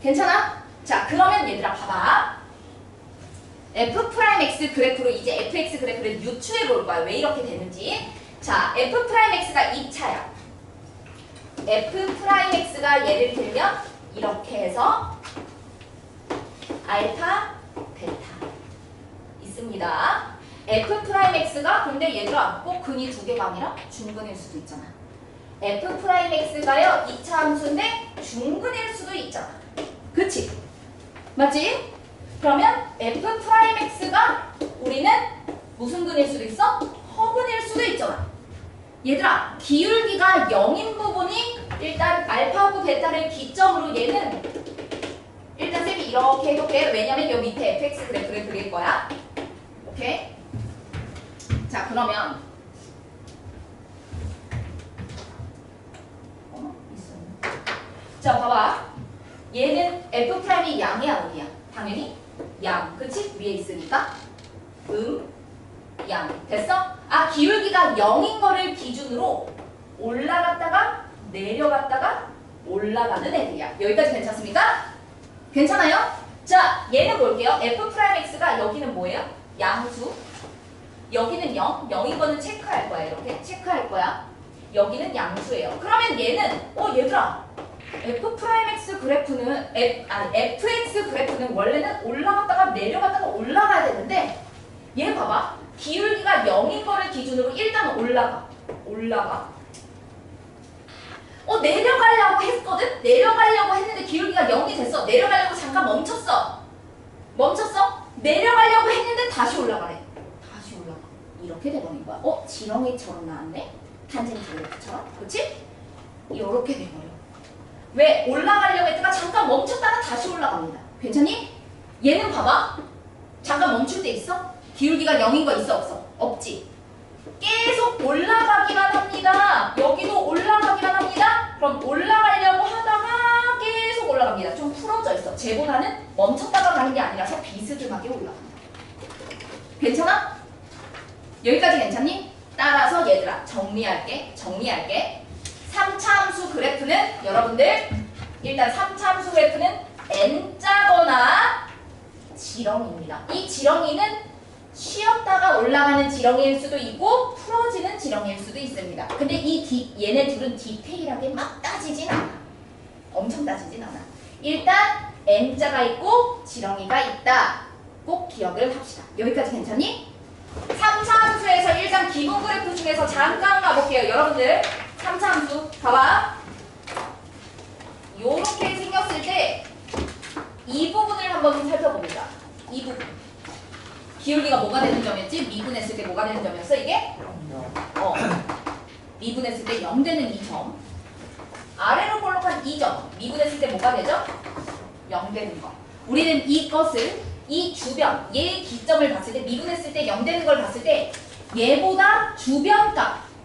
괜찮아? 자, 그러면 얘들아 봐봐. f 프라임 x 그래프로 이제 fx 그래프를 유추해 볼 거야. 왜 이렇게 되는지. 자, f 프라임 x가 2차야. f 프라임 x가 예를 들면 이렇게 해서 알파, 베타 있습니다. f 프라임 x가 근데 얘들아 꼭 근이 두 개가 아니라 중근일 수도 있잖아. f 프라임 x가요 2차 함수인데 중근일 수도 있잖아. 그치? 맞지? 그러면 f 프라임 x가 우리는 무슨 근일 수도 있어? 허근일 수도 있잖아. 얘들아 기울기가 0인 부분이 일단 알파하고 베타를 기점으로 얘는 일단 쌤이 이렇게 해볼게. 왜냐면 여기 밑에 fx 그래프를 그릴 거야. 오케이? 자 그러면 자 봐봐. 얘는 f'이 양이야 어디야? 당연히 양. 그치? 위에 있으니까 양. 됐어? 아 기울기가 0인 거를 기준으로 올라갔다가 내려갔다가 올라가는 애들이야. 여기까지 괜찮습니까? 괜찮아요? 자 얘는 볼게요. f'x가 여기는 뭐예요? 양수. 여기는 0. 0인 거는 체크할 거야. 이렇게 체크할 거야. 여기는 양수예요. 그러면 얘는 얘들아 f'x 그래프는 fx 그래프는 원래는 올라갔다가 내려갔다가 올라가야 되는데 얘 봐봐. 기울기가 0인 거를 기준으로 일단 올라가. 내려가려고 했거든? 내려가려고 했는데 기울기가 0이 됐어. 내려가려고 잠깐 멈췄어. 내려가려고 했는데 다시 올라가래. 다시 올라가. 이렇게 돼버린 거야. 지렁이처럼 나왔네? 탄젠트 그래프처럼. 그치? 이렇게 돼버려. 왜? 올라가려고 했다가 잠깐 멈췄다가 다시 올라갑니다. 괜찮니? 얘는 봐봐. 잠깐 멈출 때 있어? 기울기가 0인 거 있어 없어? 없지. 계속 올라가기만 합니다. 여기도 올라가기만 합니다. 그럼 올라가려고 하다가 계속 올라갑니다. 좀 풀어져 있어. 쟤보다는 멈췄다가 가는 게 아니라서 비스듬하게 올라갑니다. 괜찮아? 여기까지 괜찮니? 따라서 얘들아 정리할게. 3차 함수 그래프는 여러분들 일단 3차 함수 그래프는 n자거나 지렁이입니다. 이 지렁이는 쉬었다가 올라가는 지렁이일 수도 있고 풀어지는 지렁이일 수도 있습니다. 근데 얘네 둘은 디테일하게 막 따지진 않아. 엄청 따지진 않아. 일단 n자가 있고 지렁이가 있다. 꼭 기억을 합시다. 여기까지 괜찮니? 3차 함수에서 일단 기본 그래프 중에서 잠깐 가볼게요. 여러분들 3차 함수 봐봐. 요렇게 생겼을 때 이 부분을 한번 살펴봅니다. 이 부분. 기울기가 뭐가 되는 점이었지? 미분했을 때 뭐가 되는 점이었어 이게? 미분했을 때 0 되는 이 점. 아래로 볼록한 이 점. 미분했을 때 뭐가 되죠? 0 되는 거. 우리는 이것을 이 주변, 얘의 기점을 봤을 때 미분했을 때 0 되는 걸 봤을 때 얘보다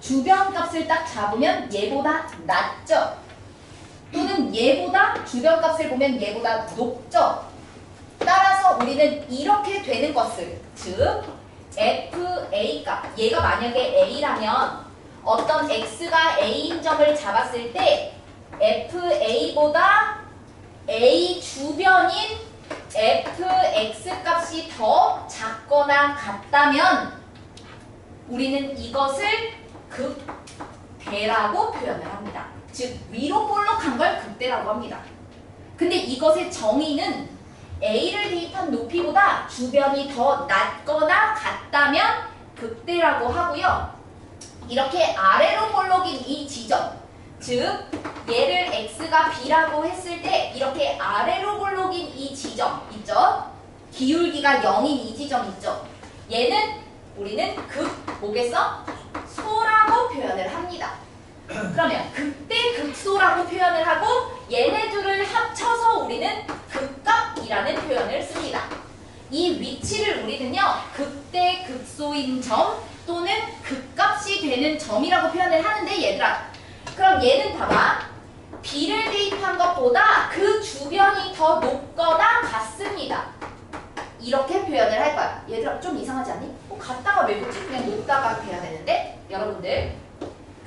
주변값을 딱 잡으면 얘보다 낮죠? 또는 얘보다 주변값을 보면 얘보다 높죠? 따라서 우리는 이렇게 되는 것을 즉 FA 값 얘가 만약에 A라면 어떤 X가 A인 점을 잡았을 때 FA보다 A 주변인 fx 값이 더 작거나 같다면 우리는 이것을 극대라고 표현을 합니다. 즉 위로 볼록한 걸 극대라고 합니다. 근데 이것의 정의는 A를 대입한 높이보다 주변이 더 낮거나 같다면 극대라고 하고요. 이렇게 아래로 볼록인 이 지점 즉 얘를 x가 b라고 했을 때 이렇게 아래로 볼록인 이 지점 있죠? 기울기가 0인 이 지점 있죠? 얘는 우리는 뭐겠어? 소라고 표현을 합니다. 그러면 극대 극소라고 표현을 하고 얘네 둘을 합쳐서 우리는 극값이라는 표현을 씁니다. 이 위치를 우리는요 극대 극소인 점 또는 극값이 되는 점이라고 표현을 하는데 얘들아 그럼 얘는 봐봐. B를 대입한 것보다 그 주변이 더 높거나 같습니다. 이렇게 표현을 할 거야. 얘들아 좀 이상하지 않니? 갔다가 왜 붙지? 그냥 놓다가 돼야 되는데 여러분들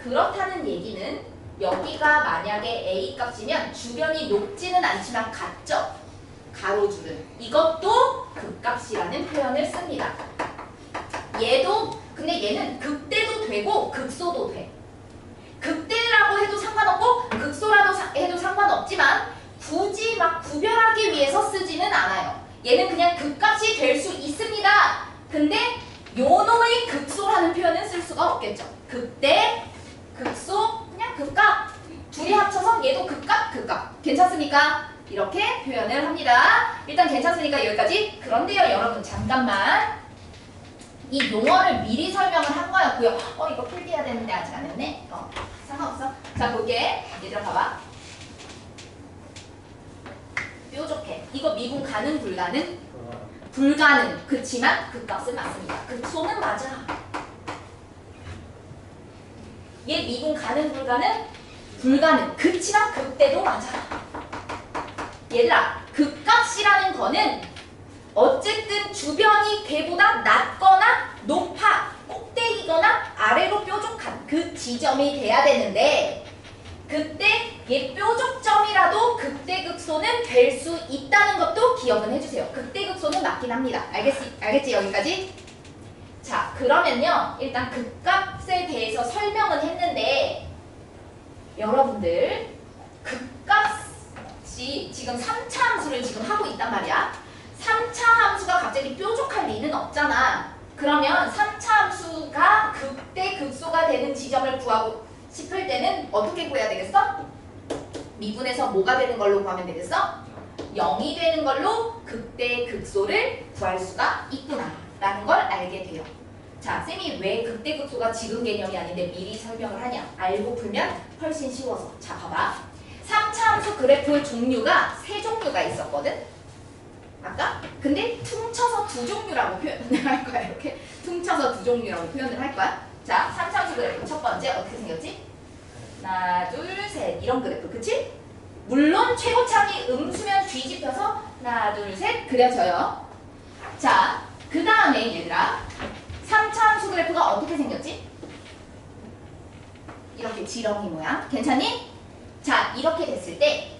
그렇다는 얘기는 여기가 만약에 A 값이면 주변이 높지는 않지만 같죠? 가로줄은 이것도 극값이라는 표현을 씁니다. 얘도 근데 얘는 극대도 되고 극소도 돼. 극대라고 해도 상관없고 극소라도 해도 상관없지만 굳이 막 구별하기 위해서 쓰지는 않아요. 얘는 그냥 극값이 될 수 있습니다. 근데 요놈의 극소라는 표현은 쓸 수가 없겠죠. 극대, 극소, 그냥 극값. 둘이 합쳐서 얘도 극값, 극값. 괜찮습니까? 이렇게 표현을 합니다. 일단 괜찮습니까? 여기까지? 그런데요 여러분 잠깐만. 이 용어를 미리 설명을 한 거였고요. 이거 필기해야 되는데 아직 안 했네. 상관없어. 자 볼게. 얘들아 봐봐. 뾰족해. 이거 미분 가능 불가능? 불가능. 그치만 극값은 맞습니다. 극소는 맞아. 얘 미분 가능 불가능? 불가능. 그치만 극대도 맞아. 얘들아 극값이라는 거는 어쨌든 주변이 걔보다 낮거나 높아 꼭대기거나 아래로 뾰족한 그 지점이 돼야 되는데 그때 얘 뾰족점이라도 극대극소는 될 수 있다는 것도 기억은 해주세요. 극대극소는 맞긴 합니다. 알겠지 여기까지? 자 그러면요 일단 극값에 대해서 설명은 했는데 여러분들 극값이 지금 3차 함수를 지금 하고 있단 말이야. 3차 함수가 갑자기 뾰족할 리는 없잖아. 그러면 3차 함수가 극대 극소가 되는 지점을 구하고 싶을 때는 어떻게 구해야 되겠어? 미분에서 뭐가 되는 걸로 구하면 되겠어? 0이 되는 걸로 극대 극소를 구할 수가 있구나 라는 걸 알게 돼요. 자, 쌤이 왜 극대 극소가 지금 개념이 아닌데 미리 설명을 하냐? 알고 풀면 훨씬 쉬워서. 자, 봐봐. 3차 함수 그래프 종류가 3종류가 있었거든? 아까? 근데 퉁쳐서 2종류라고 표현을 할 거야. 이렇게 퉁쳐서 2종류라고 표현을 할 거야. 자, 3차 함수 그래프 첫 번째 어떻게 생겼지? 하나, 둘, 셋 이런 그래프, 그치? 물론 최고참이 음수면 뒤집혀서 하나, 둘, 셋 그려져요. 자, 그 다음에 얘들아 3차 함수 그래프가 어떻게 생겼지? 이렇게 지렁이 모양. 괜찮니? 자, 이렇게 됐을 때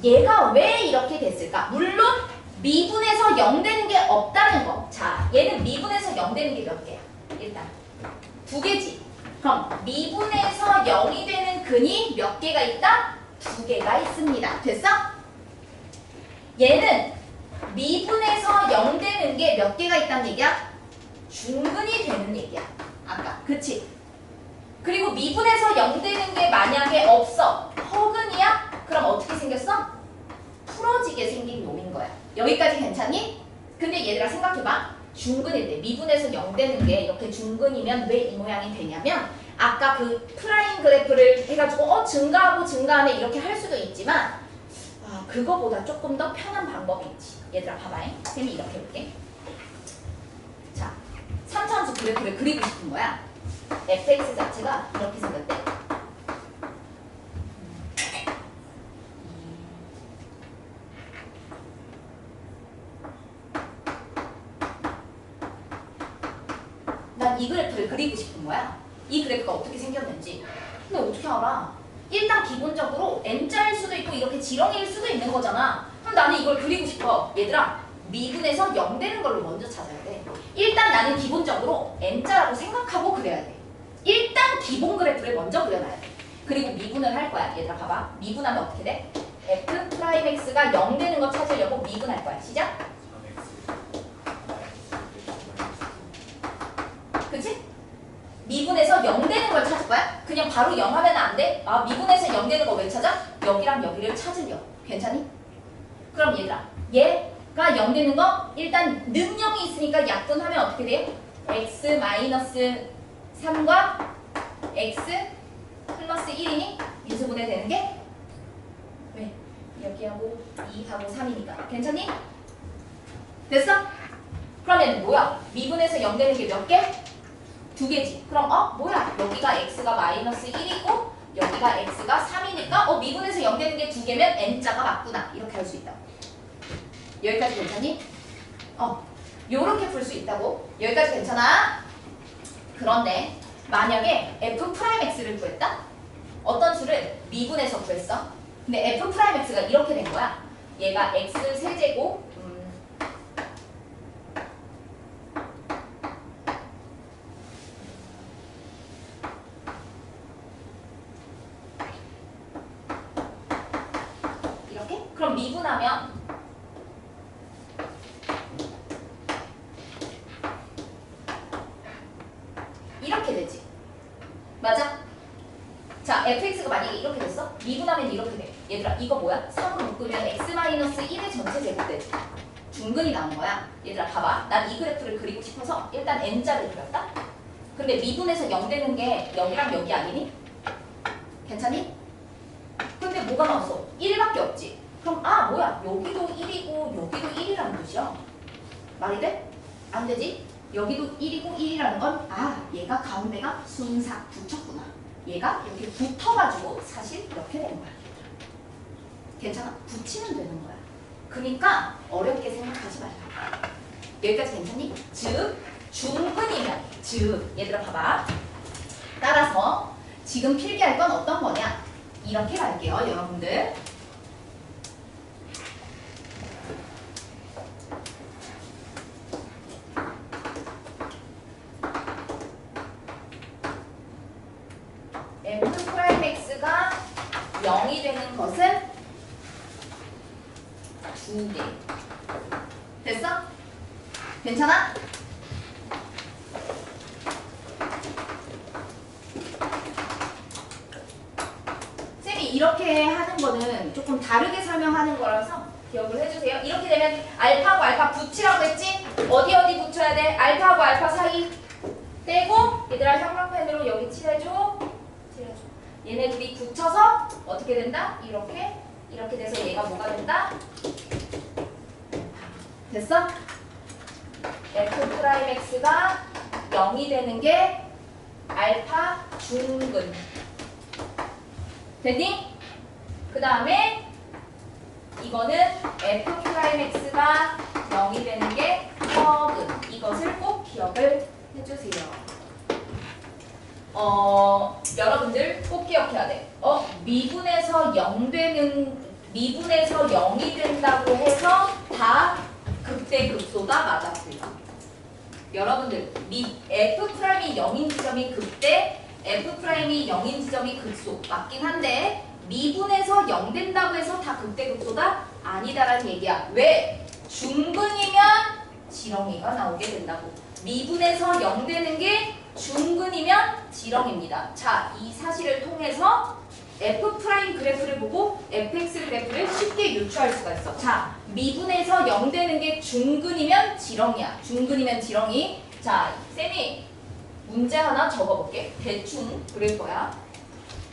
얘가 왜 이렇게 됐을까? 물론 미분에서 0 되는 게 없다는 거. 자, 얘는 미분에서 0 되는 게 몇 개야? 일단 2개지. 그럼 미분에서 0이 되는 근이 몇 개가 있다? 2개가 있습니다. 됐어? 얘는 미분에서 0 되는 게 몇 개가 있다는 얘기야? 중근이 되는 얘기야. 아까. 그치? 그리고 미분에서 0 되는 게 만약에 없어. 허근이야? 그럼 어떻게 생겼어? 풀어지게 생긴 놈인 거야. 여기까지 괜찮니? 근데 얘들아 생각해봐. 중근일 때 미분에서 0 되는 게 이렇게 중근이면 왜 이 모양이 되냐면 아까 그 프라임 그래프를 해가지고 증가하고 증가하네 이렇게 할 수도 있지만 그거보다 조금 더 편한 방법이 있지. 얘들아 봐봐잉. 쌤이 이렇게 해볼게. 자, 3차 함수 그래프를 그리고 싶은 거야. fx 자체가 이렇게 생겼대. 난 이 그래프를 그리고 싶은 거야. 이 그래프가 어떻게 생겼는지. 근데 어떻게 알아? 일단 기본적으로 N자일 수도 있고 이렇게 지렁이일 수도 있는 거잖아. 그럼 나는 이걸 그리고 싶어. 얘들아 미분에서 0 되는 걸로 먼저 찾아야 돼. 일단 나는 기본적으로 N자라고 생각하고 그려야 돼. 일단 기본 그래프를 먼저 그려놔야 돼. 그리고 미분을 할 거야. 얘들아 봐봐. 미분하면 어떻게 돼? F'X가 0 되는 거 찾으려고 미분할 거야. 시작! 그치? 미분에서 0 되는 걸 찾을 거야? 그냥 바로 0 하면 안 돼? 미분에서 0 되는 거 왜 찾아? 여기랑 여기를 찾으려. 괜찮니? 그럼 얘들아 얘가 0 되는 거 일단 능력이 있으니까 약분하면 어떻게 돼요? x-3과 x 플러스 1이니 인수분해 되는 게 왜? 여기하고 2하고 3이니까. 괜찮니? 됐어? 그러면 뭐야? 미분에서 0 되는 게 몇 개? 2개지. 그럼 뭐야? 여기가 x가 마이너스 1이고 여기가 x가 3이니까 미분에서 0 되는 게 2개면 n자가 맞구나. 이렇게 할 수 있다. 여기까지 괜찮니? 요렇게 풀 수 있다고. 여기까지 괜찮아? 그런데 만약에 f'x를 구했다? 어떤 수를 미분해서 구했어? 근데 f'x가 이렇게 된 거야. 얘가 x 세제곱 이렇게? 그럼 미분하면 이렇게 되지. 맞아? 자, fx가 만약에 이렇게 됐어? 미분하면 이렇게 돼. 얘들아, 이거 뭐야? 3으로 묶으면 x-1의 전체 제곱되지. 중근이 나온 거야. 얘들아, 봐봐. 난 이 그래프를 그리고 싶어서 일단 n자를 그렸다? 근데 미분해서 0 되는 게 여기랑 여기 아니니? 괜찮니? 근데 뭐가 나왔어? 1밖에 없지. 그럼 아, 뭐야? 여기도 1이고 여기도 1이라는 뜻이야. 말이 돼? 안 되지? 여기도 1이고 1이라는 건 아, 얘가 가운데가 순삭 붙였구나. 얘가 이렇게 붙어가지고 사실 이렇게 되는 거야. 괜찮아? 붙이면 되는 거야. 그러니까 어렵게 생각하지 말라. 여기까지 괜찮니? 즉 중근이면 즉 얘들아 봐봐. 따라서 지금 필기할 건 어떤 거냐? 이렇게 갈게요, 여러분들. f'x가 0이 되는 것은 2개. 됐어? 괜찮아? 쌤이 이렇게 하는 거는 조금 다르게 설명하는 거라서 기억을 해주세요. 이렇게 되면 알파하고 알파 붙이라고 했지? 어디 붙여야 돼? 알파하고 알파 사이 떼고 얘들아 형광펜으로 여기 칠해줘. 얘네 둘이 붙여서 어떻게 된다? 이렇게 돼서 얘가 뭐가 된다? 됐어? f'x가 0이 되는 게 알파 중근. 됐니? 그 다음에 이거는 f'x가 0이 되는 게 서근. 이것을 꼭 기억을 해주세요. 여러분들 꼭 기억해야 돼. 미분에서 0이 된다고 해서 다 극대극소가 맞았습니다. 여러분들 F'이 0인 지점이 극대, F'이 0인 지점이 극소 맞긴 한데 미분에서 0 된다고 해서 다 극대극소다? 아니다라는 얘기야. 왜? 중근이면 지렁이가 나오게 된다고. 미분에서 0 되는 게 중근이면 지렁입니다. 자, 이 사실을 통해서 F' 그래프를 보고 fx 그래프를 쉽게 유추할 수가 있어. 자, 미분에서 0 되는 게 중근이면 지렁이야. 중근이면 지렁이. 자, 쌤이 문제 하나 적어볼게. 대충 그릴 거야.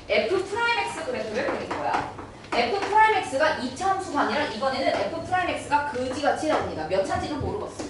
F'X 그래프를 그릴 거야. F'X가 2차 함수가 아니라 이번에는 F'X가 그지같이 나옵니다. 몇 차인지는 모르겠어.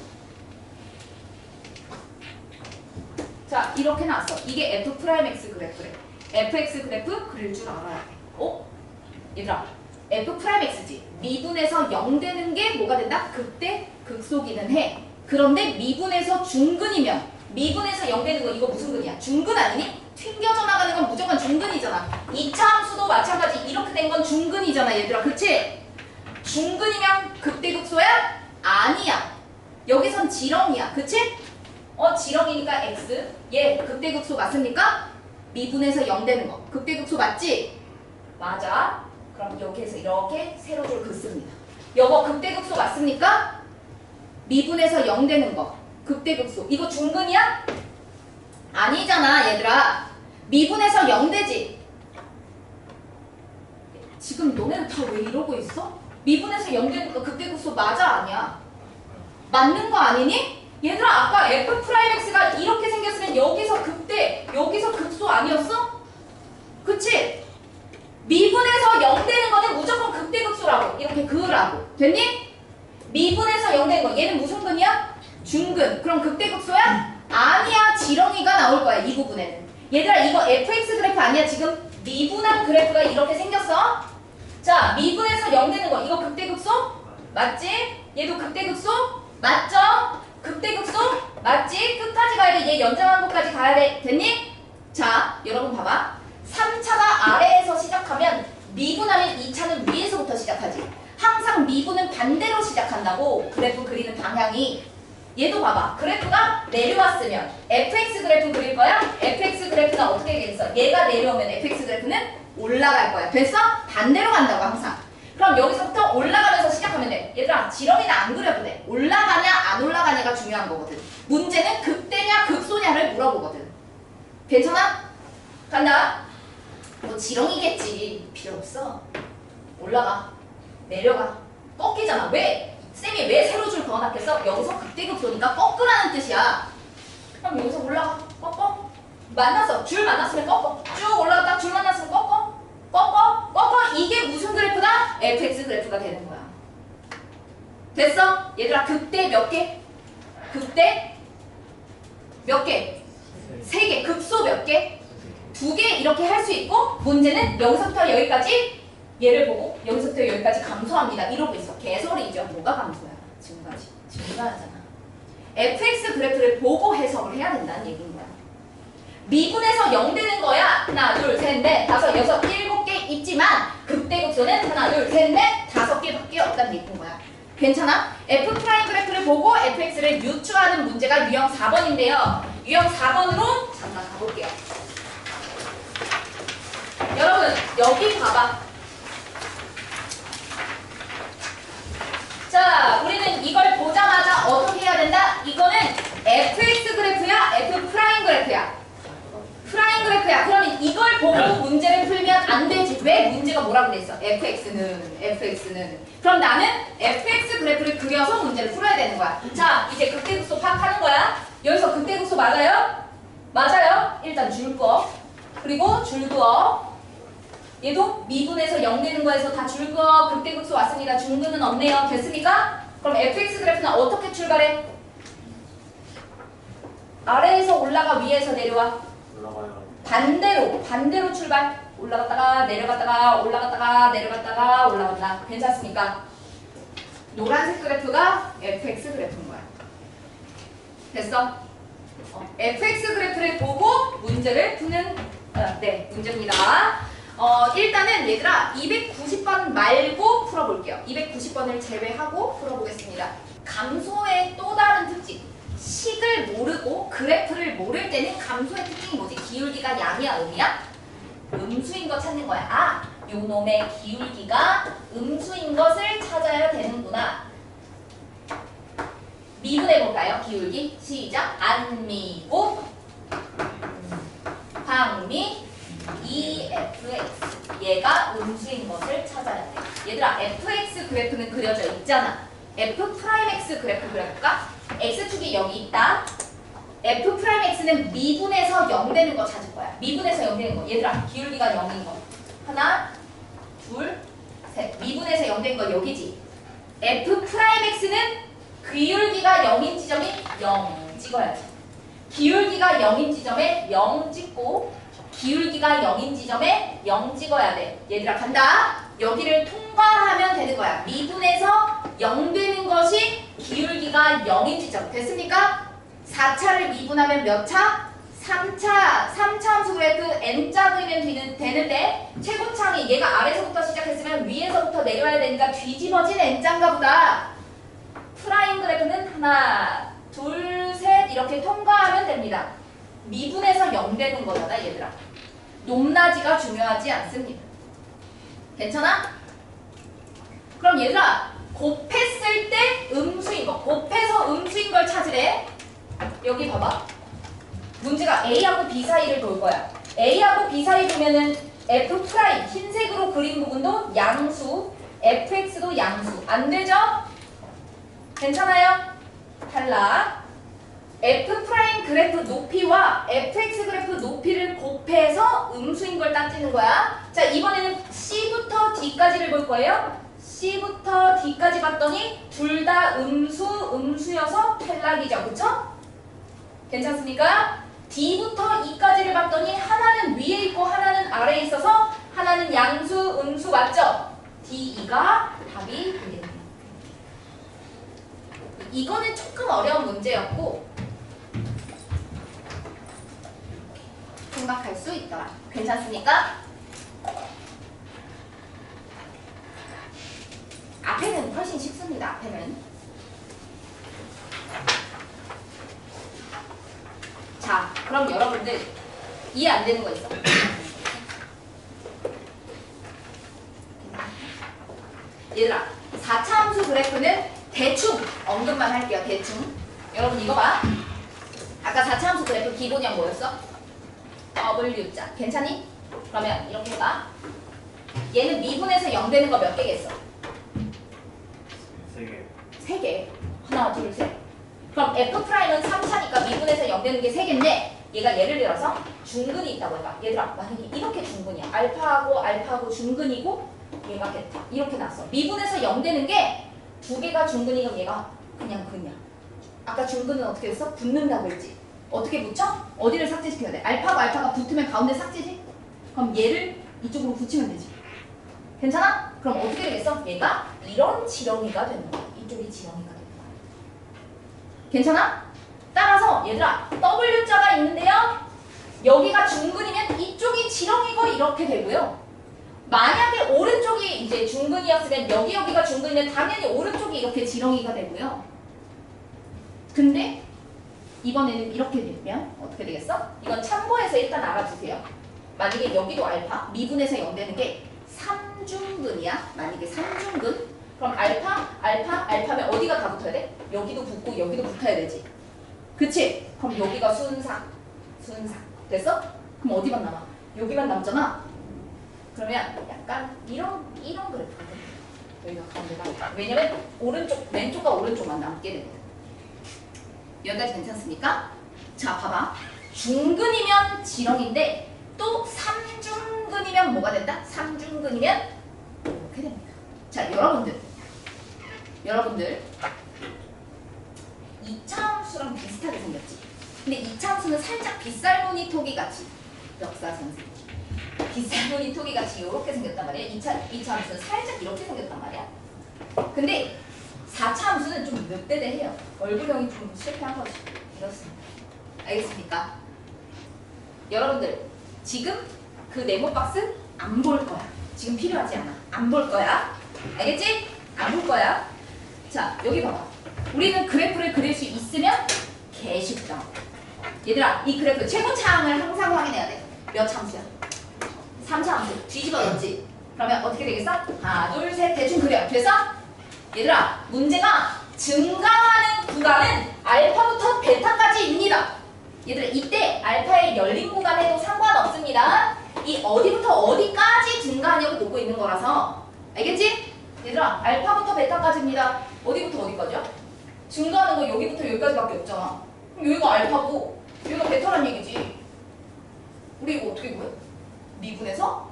자, 이렇게 나왔어. 이게 F'X 그래프래. fx 그래프 그릴 줄 알아야 돼. 얘들아, F'X지. 미분에서 0 되는 게 뭐가 된다? 극대 극소기는 해. 그런데 미분에서 중근이면 미분에서 0 되는 거 이거 무슨 근이야? 중근 아니니? 튕겨져 나가는 건 무조건 중근이잖아. 2차 함수도 마찬가지. 이렇게 된 건 중근이잖아, 얘들아. 그치? 중근이면 극대극소야? 아니야. 여기선 지렁이야. 그치? 지렁이니까 x. 얘 극대극소 맞습니까? 미분에서 0 되는 거. 극대극소 맞지? 맞아. 그럼 여기에서 이렇게 세로를 긋습니다. 여보, 극대극소 맞습니까? 미분에서 0 되는 거. 극대극소. 이거 중근이야? 아니잖아, 얘들아. 미분에서 0 되지? 지금 너네는 다 왜 이러고 있어? 미분에서 0 되는 거 극대극소 맞아, 아니야? 맞는 거 아니니? 얘들아, 아까 F'X가 이렇게 생겼으면 여기서 극대, 여기서 극소 아니었어? 그치? 미분에서 0 되는 거는 무조건 극대극소라고. 이렇게 그으라고. 됐니? 미분에서 0 되는 거. 얘는 무슨 근이야? 중근. 그럼 극대극소야? 아니야. 지렁이가 나올 거야. 이 부분에는. 얘들아, 이거 fx 그래프 아니야. 지금 미분한 그래프가 이렇게 생겼어. 자, 미분에서 0 되는 거. 이거 극대극소? 맞지? 얘도 극대극소? 맞죠? 극대극소 맞지? 끝까지 가야 돼. 얘 연장한 것까지 가야 돼. 됐니? 자, 여러분 봐봐. 3차가 아래에서 시작하면 미분하면 2차는 위에서부터 시작하지. 항상 미분은 반대로 시작한다고. 그래프 그리는 방향이. 얘도 봐봐. 그래프가 내려왔으면 fx 그래프 그릴 거야? fx 그래프는 어떻게 되겠어? 얘가 내려오면 fx 그래프는 올라갈 거야. 됐어? 반대로 간다고 항상. 그럼 여기서부터 올라가면서 시작하면 돼. 얘들아 지렁이는 안 그려도 돼. 올라가냐 안 올라가냐가 중요한 거거든. 문제는 극대냐 극소냐를 물어보거든. 괜찮아? 간다. 뭐 지렁이겠지. 필요 없어. 올라가. 내려가. 꺾이잖아. 왜? 쌤이 왜 세로 줄 그어놨겠어? 여기서 극대극소니까 꺾으라는 뜻이야. 그럼 여기서 올라가. 꺾어. 만났어. 줄 만났으면 꺾어. 쭉 올라갔다 줄 만났으면 꺾어. 꺾어. 이게 무슨 그래프다? fx 그래프가 되는 거야. 됐어? 얘들아 극대 몇 개? 극대 몇 개? 3개. 극소 몇 개? 2개 이렇게 할 수 있고 문제는 여기서부터 여기까지 얘를 보고 여기서부터 여기까지 감소합니다. 이러고 있어. 개소리죠. 뭐가 감소야? 지금까지. 증가하잖아. fx 그래프를 보고 해석을 해야 된다는 얘기인 거야. 미분에서 0 되는 거야. 하나, 둘, 셋, 넷, 다섯, 여섯, 7개 있지만 극대극소는 하나, 둘, 셋, 넷, 5개밖에 없다는 얘기인 거야. 괜찮아? f' 그래프를 보고 fx를 유추하는 문제가 유형 4번인데요. 유형 4번으로 잠깐 가볼게요. 여러분 여기 봐봐. 자, 우리는 이걸 보자마자 어떻게 해야 된다? 이거는 fx 그래프야? f' 그래프야? 프라임 그래프야. 그러면 이걸 보고 문제를 풀면 안 되지. 왜? 문제가 뭐라고 돼 있어? fx는. 그럼 나는 fx 그래프를 그려서 문제를 풀어야 되는 거야. 자, 이제 극대극소 파악하는 거야. 여기서 극대극소 맞아요? 맞아요. 일단 줄 그어. 그리고 줄 그어. 얘도 미분에서 0 되는 거에서 다 줄 그어. 극대극소 왔습니다. 중근은 없네요. 됐습니까? 그럼 fx 그래프는 어떻게 출발해? 아래에서 올라가 위에서 내려와. 반대로 출발. 올라갔다가 내려갔다가 올라갔다가 내려갔다가 올라간다. 괜찮습니까? 노란색 그래프가 fx 그래프인 거야. 됐어? fx 그래프를 보고 문제를 푸는 문제입니다. 일단은 얘들아 290번 말고 풀어볼게요. 290번을 제외하고 풀어보겠습니다. 감소의 또 다른 특징. 식을 모르고 그래프를 모를 때는 감소의 특징이 뭐지? 기울기가 양이야 음이야? 음수인 거 찾는 거야. 아, 요 놈의 기울기가 음수인 것을 찾아야 되는구나. 미분해볼까요? 기울기. 시작. 안미고 황미 EFX. 얘가 음수인 것을 찾아야 돼. 얘들아 fx 그래프는 그려져 있잖아. f'x 그래프 그려볼까? x축이 여기 있다. f'x는 미분에서 0 되는 거 찾을 거야. 미분에서 0 되는 거. 얘들아 기울기가 0인 거. 하나, 둘, 셋. 미분에서 0 된 거 여기지. f'x는 기울기가 0인 지점이 0 찍어야지. 기울기가 0인 지점에 0 찍고 기울기가 0인 지점에 0 찍어야 돼. 얘들아 간다. 여기를 통과하면 되는 거야. 미분에서 0 되는 것이 기울기가 0인 지점. 됐습니까? 4차를 미분하면 몇 차? 3차. 3차 함수 그래프 n자 그리면 되는데 최고창이 얘가 아래서부터 시작했으면 위에서부터 내려와야 되니까 뒤집어진 n자인가 보다. 프라임 그래프는 하나, 둘, 셋 이렇게 통과하면 됩니다. 미분에서 0 되는 거잖아 얘들아. 높낮이가 중요하지 않습니다. 괜찮아? 그럼 얘들아 곱했을 때 음수인 거. 곱해서 음수인 걸 찾으래. 여기 봐봐. 문제가 A하고 B 사이를 볼 거야. A하고 B 사이 보면은 F' 흰색으로 그린 부분도 양수, fx도 양수. 안 되죠? 괜찮아요? 탈락. f' 그래프 높이와 fx 그래프 높이를 곱해서 음수인 걸 따지는 거야. 자, 이번에는 C부터 D까지를 볼 거예요. C부터 D까지 봤더니 둘 다 음수여서 탈락이죠. 그쵸? 괜찮습니까? D부터 E까지를 봤더니 하나는 위에 있고 하나는 아래에 있어서 하나는 양수, 음수 맞죠? D, E가 답이 되겠네요. 이거는 조금 어려운 문제였고 생각할 수 있더라. 괜찮습니까? 앞에는 훨씬 쉽습니다. 앞에는. 자, 그럼 여러분들 이해 안 되는 거 있어? 얘들아, 4차 함수 그래프는 대충 언급만 할게요. 대충. 여러분 이거 봐. 아까 4차 함수 그래프 기본형 뭐였어? W자. 괜찮니? 그러면 이렇게 해봐. 얘는 미분에서 0 되는 거 몇 개겠어? 3개. 3개. 하나, 둘, 셋. 그럼 F'은 3차니까 미분에서 0 되는 게 3개인데 얘가 예를 들어서 중근이 있다고 해봐. 얘들아, 만약에 이렇게 중근이야. 알파하고 중근이고 얘가 베타. 이렇게 났어. 미분에서 0 되는 게 2개가 중근이고 얘가 그냥 근이야. 아까 중근은 어떻게 했어? 붙는다고 했지. 어떻게 붙여? 어디를 삭제시켜야 돼? 알파가 붙으면 가운데 삭제지? 그럼 얘를 이쪽으로 붙이면 되지. 괜찮아? 그럼 어떻게 되겠어? 얘가 이런 지렁이가 되는 거야. 이쪽이 지렁이가 되는 거야. 괜찮아? 따라서 얘들아, W자가 있는데요. 여기가 중근이면 이쪽이 지렁이고 이렇게 되고요. 만약에 오른쪽이 이제 중근이었으면 여기가 중근이면 당연히 오른쪽이 이렇게 지렁이가 되고요. 근데 이번에는 이렇게 되면 어떻게 되겠어? 이건 참고해서 일단 알아주세요. 만약에 여기도 알파, 미분에서 0 되는 게 3중근이야. 만약에 3중근, 그럼 알파면 어디가 다 붙어야 돼? 여기도 붙고 여기도 붙어야 되지. 그치? 그럼 여기가 순삭. 됐어? 그럼 어디만 남아? 여기만 남잖아? 그러면 약간 이런 그래프거든. 여기가 가운데가. 왜냐면 왼쪽과 오른쪽만 남게 되거든. 여기까지 괜찮습니까? 자, 봐봐. 중근이면 지렁인데 또 3중근이면 뭐가 된다? 3중근이면 이렇게 됩니다. 자, 여러분들 2차 함수랑 비슷하게 생겼지? 근데 2차 함수는 살짝 빗살무늬 토기 같이 역사 선생 빗살무늬 토기 같이 이렇게 생겼단 말이야. 2차 함수는 살짝 이렇게 생겼단 말이야. 근데 4차 함수는 좀 늑대대해요. 얼굴형이 좀 실패한 거지. 이렇습니다. 알겠습니까? 여러분들 지금 그 네모 박스 안 볼 거야. 지금 필요하지 않아. 안 볼 거야. 알겠지? 안 볼 거야. 자, 여기 봐봐. 우리는 그래프를 그릴 수 있으면 개쉽다. 얘들아, 이 그래프 최고차항을 항상 확인해야 돼. 몇 차 함수야? 3차 함수. 뒤집어 놨지? 그러면 어떻게 되겠어? 하나, 둘, 셋. 대충 그려. 됐어? 얘들아, 문제가 증가하는 구간은 알파부터 베타까지입니다. 얘들아, 이때 알파의 열린 구간에도 상관없습니다. 이 어디부터 어디까지 증가하냐고 보고 있는 거라서. 알겠지? 얘들아, 알파부터 베타까지입니다. 어디부터 어디까지야? 증가하는 거 여기부터 여기까지밖에 없잖아. 그럼 여기가 알파고 여기가 베타란 얘기지. 우리 이거 어떻게 구해? 미분에서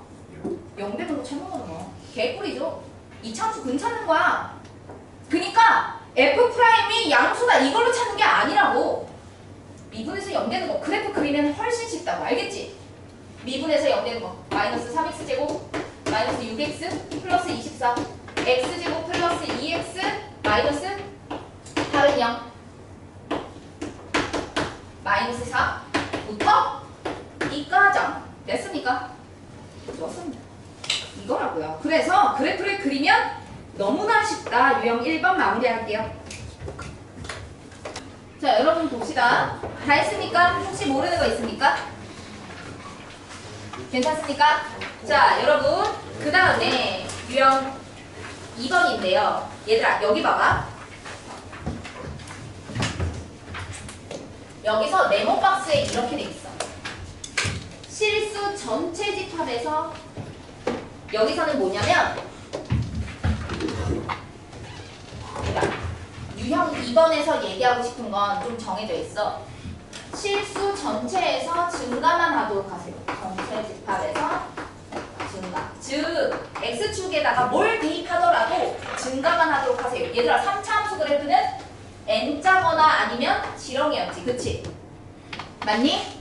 0 되는 거 찾는 거잖아. 개꿀이죠. 이차함수 근찾는 거야. 그니까 F'이 양수다 이걸로 찾는 게 아니라고. 미분에서 0 되는 거 그래프 그리면 훨씬 쉽다고. 알겠지? 미분에서 0 되는 거 마이너스 3x제곱 마이너스 6x 플러스 24 x제곱 플러스 2x 마이너스 8은 0 마이너스 4부터 이과정 됐습니까? 좋습니다. 이거라고요. 그래서 그래프를 그리면 너무나 쉽다. 유형 1번 마무리할게요. 자, 여러분 봅시다. 다 했습니까? 혹시 모르는 거 있습니까? 괜찮습니까? 자, 여러분 그 다음에 유형 2번인데요. 얘들아, 여기 봐봐. 여기서 네모 박스에 이렇게 돼 있어. 실수 전체 집합에서 여기서는 뭐냐면 유형 2번에서 얘기하고 싶은 건 좀 정해져 있어. 실수 전체에서 증가만 하도록 하세요. 전체 집합에서 증가. 즉 X축에다가 뭘 대입하더라도 증가만 하도록 하세요. 얘들아, 3차 함수 그래프는 N자거나 아니면 지렁이였지. 그치? 맞니?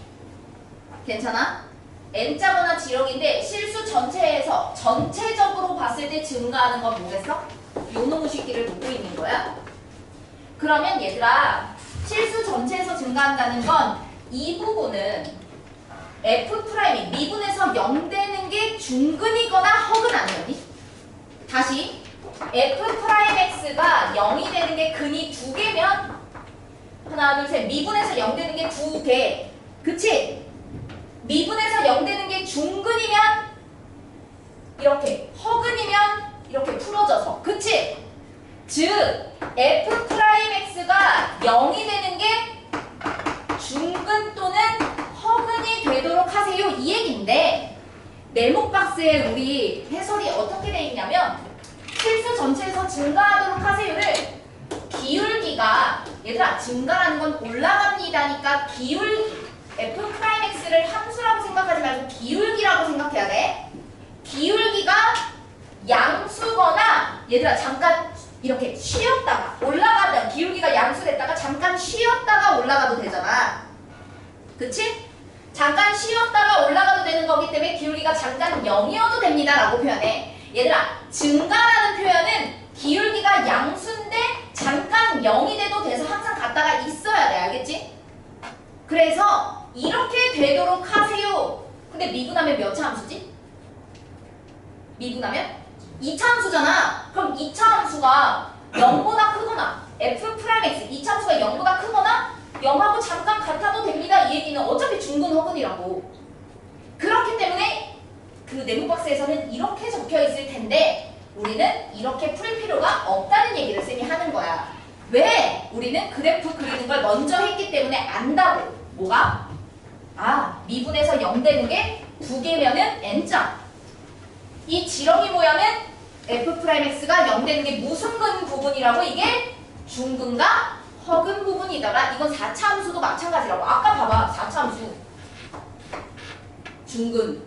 괜찮아? N자거나 지렁인데 실수 전체에서 전체적으로 봤을 때 증가하는 건 뭐겠어? 요 놈의 식기를 놓고 있는 거야. 그러면 얘들아 실수 전체에서 증가한다는 건 이 부분은 F'이 미분에서 0 되는 게 중근이거나 허근 아니었니? 다시 F'X가 0이 되는 게 근이 2개면 하나 둘 셋 미분에서 0 되는 게 2개 그치? 미분에서 0 되는 게 중근이면 이렇게 허근이면 이렇게 풀어져서 그치? 즉 F'X가 0이 되는 게 중근 또는 허근이 되도록 하세요 이 얘기인데 네모 박스에 우리 해설이 어떻게 돼 있냐면 실수 전체에서 증가하도록 하세요를 기울기가 얘들아 증가라는 건 올라갑니다니까 기울기 F'X를 함수라고 생각하지 말고 기울기라고 생각해야 돼. 기울기가 양수거나 얘들아 잠깐 이렇게 쉬었다가 올라가면 기울기가 양수됐다가 잠깐 쉬었다가 올라가도 되잖아. 그치? 잠깐 쉬었다가 올라가도 되는 거기 때문에 기울기가 잠깐 0이어도 됩니다 라고 표현해. 얘들아 증가라는 표현은 기울기가 양수인데 잠깐 0이 돼도 돼서 항상 갔다가 있어야 돼. 알겠지? 그래서 이렇게 되도록 하세요. 근데 미분하면 몇 차 함수지? 미분하면 2차 함수잖아. 그럼 2차 함수가 0보다 크거나 F'X 2차 함수가 0보다 크거나 0하고 잠깐 같아도 됩니다. 이 얘기는 어차피 중근 허근이라고. 그렇기 때문에 그 네모 박스에서는 이렇게 적혀 있을 텐데 우리는 이렇게 풀 필요가 없다는 얘기를 쌤이 하는 거야. 왜? 우리는 그래프 그리는 걸 먼저 했기 때문에 안다고. 뭐가? 아, 미분에서 0 되는 게 2개면은 n자. 이 지렁이 모양은 F'X가 0 되는 게 무슨 근 부분이라고? 이게 중근과 허근 부분이다가 이건 4차 함수도 마찬가지라고. 아까 봐봐. 4차 함수. 중근.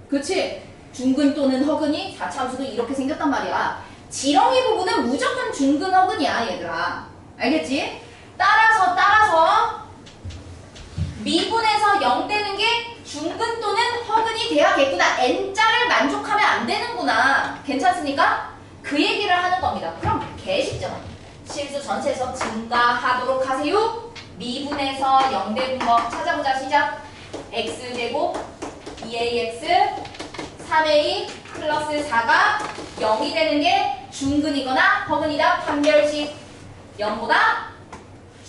그치? 중근 또는 허근이 4차 함수도 이렇게 생겼단 말이야. 지렁이 부분은 무조건 중근 허근이야 얘들아. 알겠지? 따라서 미분에서 0 되는 게 중근 또는 허근이 돼야겠구나. n자를 만족하면 안 되는구나. 괜찮습니까? 그 얘기를 하는 겁니다. 그럼 개쉽잖아. 실수 전체에서 증가하도록 하세요. 미분에서 0 되는 거 찾아보자. 시작. x제곱 2ax 3a 플러스 4가 0이 되는 게 중근이거나 허근이다. 판별식 0보다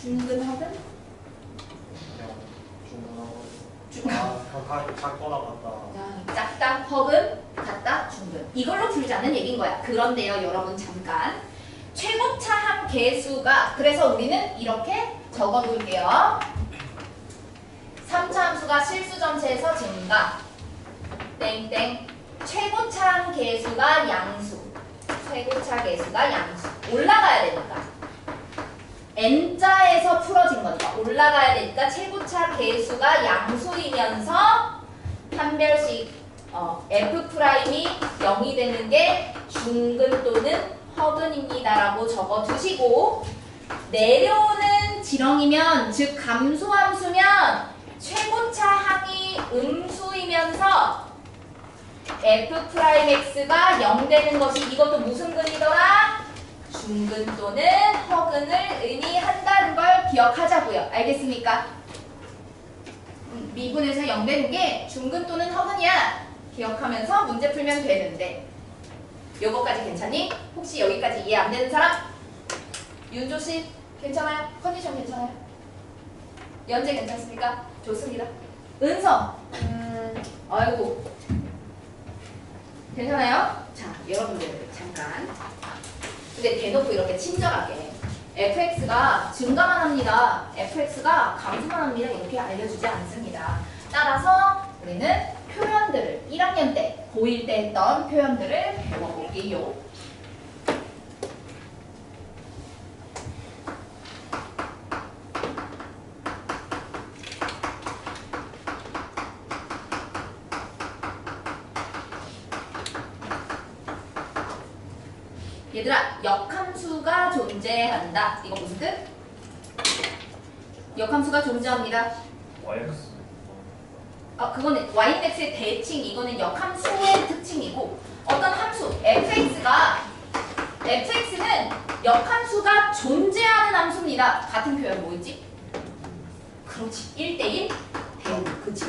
중근 허근? 작거나 같다. 작다 허근 같다 중근. 이걸로 풀자는 얘기인 거야. 그런데요 여러분 잠깐 최고차항 계수가 그래서 우리는 이렇게 적어둘게요. 3차 함수가 실수 전체에서 증가 땡땡 최고차항 계수가 양수 최고차 계수가 양수 올라가야 되니까 n자에서 풀어진 거니까 올라가야 되니까 최고차 계수가 양수이면서 판별식 F'이 0이 되는 게 중근 또는 허근입니다라고 적어두시고 내려오는 지렁이면 즉 감소함수면 최고차항이 음수이면서 F'X가 0 되는 것이 이것도 무슨 근이더라? 중근 또는 허근을 의미한다는 걸 기억하자고요. 알겠습니까? 미분에서 0 되는 게 중근 또는 허근이야. 기억하면서 문제 풀면 되는데 요거까지 괜찮니? 혹시 여기까지 이해 안 되는 사람? 윤조씨 괜찮아요? 컨디션 괜찮아요? 연재 괜찮습니까? 좋습니다. 은서 아이고 괜찮아요? 자 여러분들 잠깐 근데 대놓고 이렇게 친절하게 fx가 증가만 합니다. fx가 감소만 합니다. 이렇게 알려주지 않습니다. 따라서 우리는 표현들을 1학년 때, 고1 때 했던 표현들을 배워볼게요. 얘들아, 역함수가 존재한다. 이거 무슨 뜻? 역함수가 존재합니다. YX. 그거는 yindex의 대칭, 이거는 역함수의 특징이고 어떤 함수 fx가 fx는 역함수가 존재하는 함수입니다. 같은 표현 뭐 있지? 그렇지. 1대1 대응. 그치?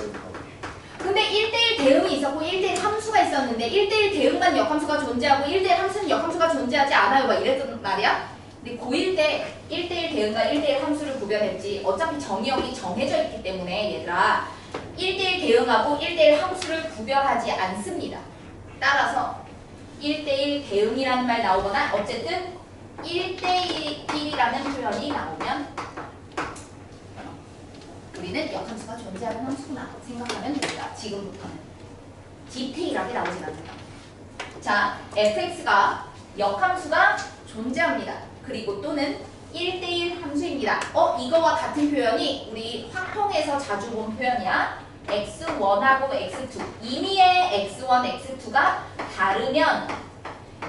근데 1대1 대응이 있었고 1대1 함수가 있었는데 1대1 대응만 역함수가 존재하고 1대1 함수는 역함수가 존재하지 않아요. 막 이랬단 말이야. 근데 고1 때 1대1 대응과 1대1 함수를 구별했지. 어차피 정의역이 정해져 있기 때문에 얘들아 1대1 대응하고 1대1 함수를 구별하지 않습니다. 따라서 1대1 대응이라는 말 나오거나 어쨌든 1대1이라는 표현이 나오면 우리는 역함수가 존재하는 함수구나 생각하면 됩니다. 지금부터는 디테일하게 나오진 않는다. 자, fx가 역함수가 존재합니다. 그리고 또는 1대1 함수입니다. 이거와 같은 표현이 우리 확통에서 자주 본 표현이야. x1하고 x2 임의의 x1, x2가 다르면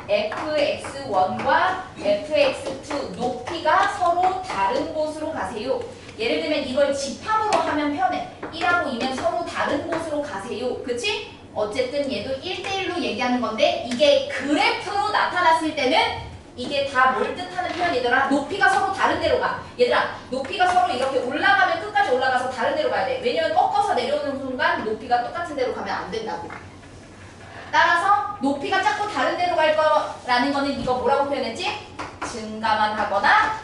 fx1과 fx2 높이가 서로 다른 곳으로 가세요. 예를 들면 이걸 집합으로 하면 편해. 1하고 2면 서로 다른 곳으로 가세요. 그치? 어쨌든 얘도 1대1로 얘기하는 건데 이게 그래프로 나타났을 때는 이게 다 뭘 뜻하는 표현이더라? 높이가 서로 다른 데로 가. 얘들아, 높이가 서로 이렇게 올라가면 끝까지 올라가서 다른 데로 가야 돼. 왜냐면 꺾어서 내려오는 순간 높이가 똑같은 데로 가면 안 된다고. 따라서 높이가 자꾸 다른 데로 갈 거라는 거는 이거 뭐라고 표현했지? 증가만 하거나